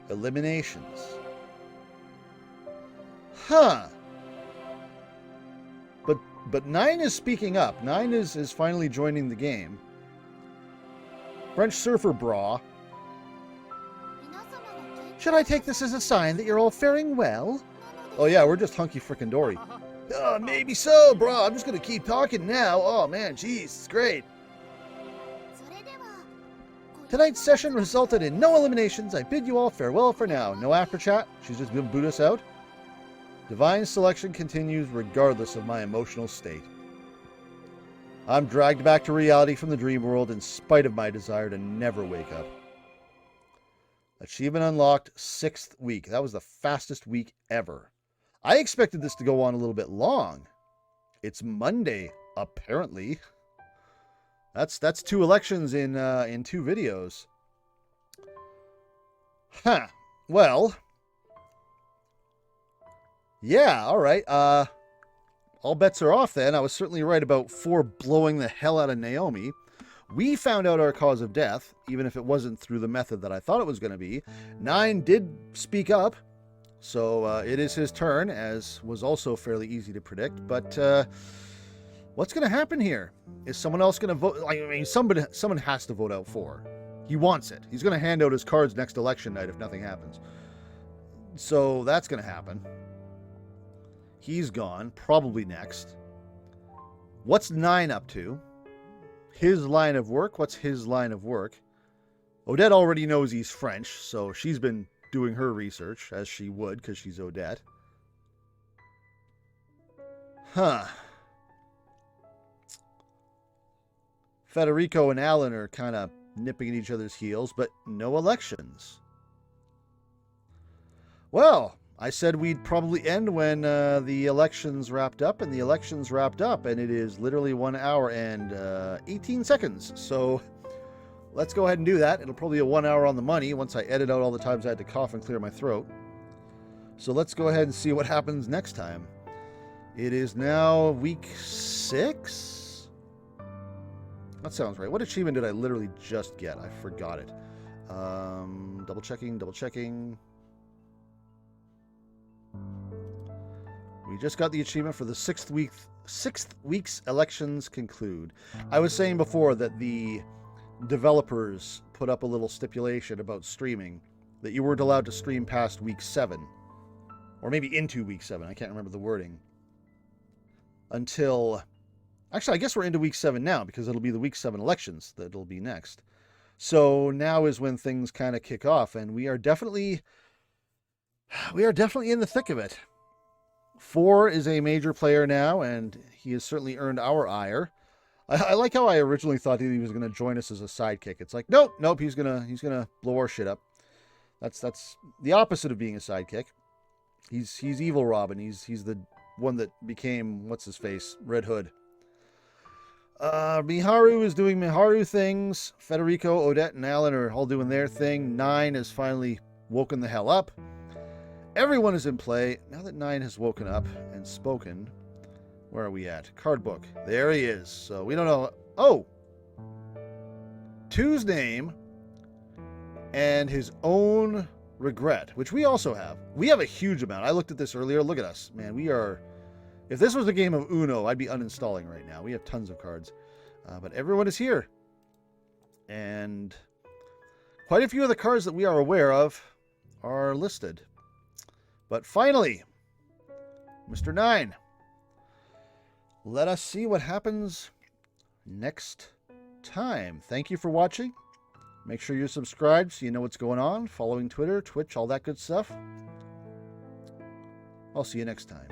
eliminations. Huh. But 9 is speaking up. 9 is finally joining the game. French Surfer Bra. Should I take this as a sign that you're all faring well? Oh yeah, we're just hunky frickin' dory. Maybe so, bro. I'm just gonna keep talking now. Oh man, jeez, it's great. Tonight's session resulted in no eliminations. I bid you all farewell for now. No after chat. She's just gonna boot us out. Divine selection continues regardless of my emotional state. I'm dragged back to reality from the dream world in spite of my desire to never wake up. Achievement unlocked, 6th week. That was the fastest week ever. I expected this to go on a little bit long. It's Monday, apparently. That's 2 elections in 2 videos. Huh. Well. Yeah, alright. All bets are off then. I was certainly right about 4 blowing the hell out of Naomi. We found out our cause of death, even if it wasn't through the method that I thought it was going to be. 9 did speak up, so it is his turn, as was also fairly easy to predict. But what's going to happen here? Is someone else going to vote? I mean, someone has to vote out 4. He wants it. He's going to hand out his cards next election night if nothing happens. So that's going to happen. He's gone, probably next. What's 9 up to? His line of work? What's his line of work? Odette already knows he's French, so she's been doing her research, as she would, because she's Odette. Huh. Federico and Alan are kind of nipping at each other's heels, but no elections. Well, I said we'd probably end when the elections wrapped up, and the elections wrapped up, and it is literally 1 hour and 18 seconds. So let's go ahead and do that. It'll probably be 1 hour on the money once I edit out all the times I had to cough and clear my throat. So let's go ahead and see what happens next time. It is now week 6? That sounds right. What achievement did I literally just get? I forgot it. Double checking. We just got the achievement for the 6th week's elections conclude. I was saying before that the developers put up a little stipulation about streaming, that you weren't allowed to stream past week 7 or maybe into week 7. I can't remember the wording. Until, actually, I guess we're into week 7 now because it'll be the week 7 elections that'll be next. So now is when things kind of kick off, and we are definitely in the thick of it. 4 is a major player now, and he has certainly earned our ire. I like how I originally thought that he was going to join us as a sidekick. It's like, nope, he's gonna blow our shit up. That's the opposite of being a sidekick. He's evil Robin. He's the one that became, what's his face, Red Hood. Miharu is doing Miharu things. Federico, Odette, and Alan are all doing their thing. 9 has finally woken the hell up. Everyone is in play. Now that 9 has woken up and spoken, where are we at? Card book. There he is. So we don't know. Oh! 2's name and his own regret, which we also have. We have a huge amount. I looked at this earlier. Look at us. Man, we are... If this was a game of Uno, I'd be uninstalling right now. We have tons of cards. But everyone is here. And quite a few of the cards that we are aware of are listed. But finally, Mr. 9. Let us see what happens next time. Thank you for watching. Make sure you're subscribed so you know what's going on. Following Twitter, Twitch, all that good stuff. I'll see you next time.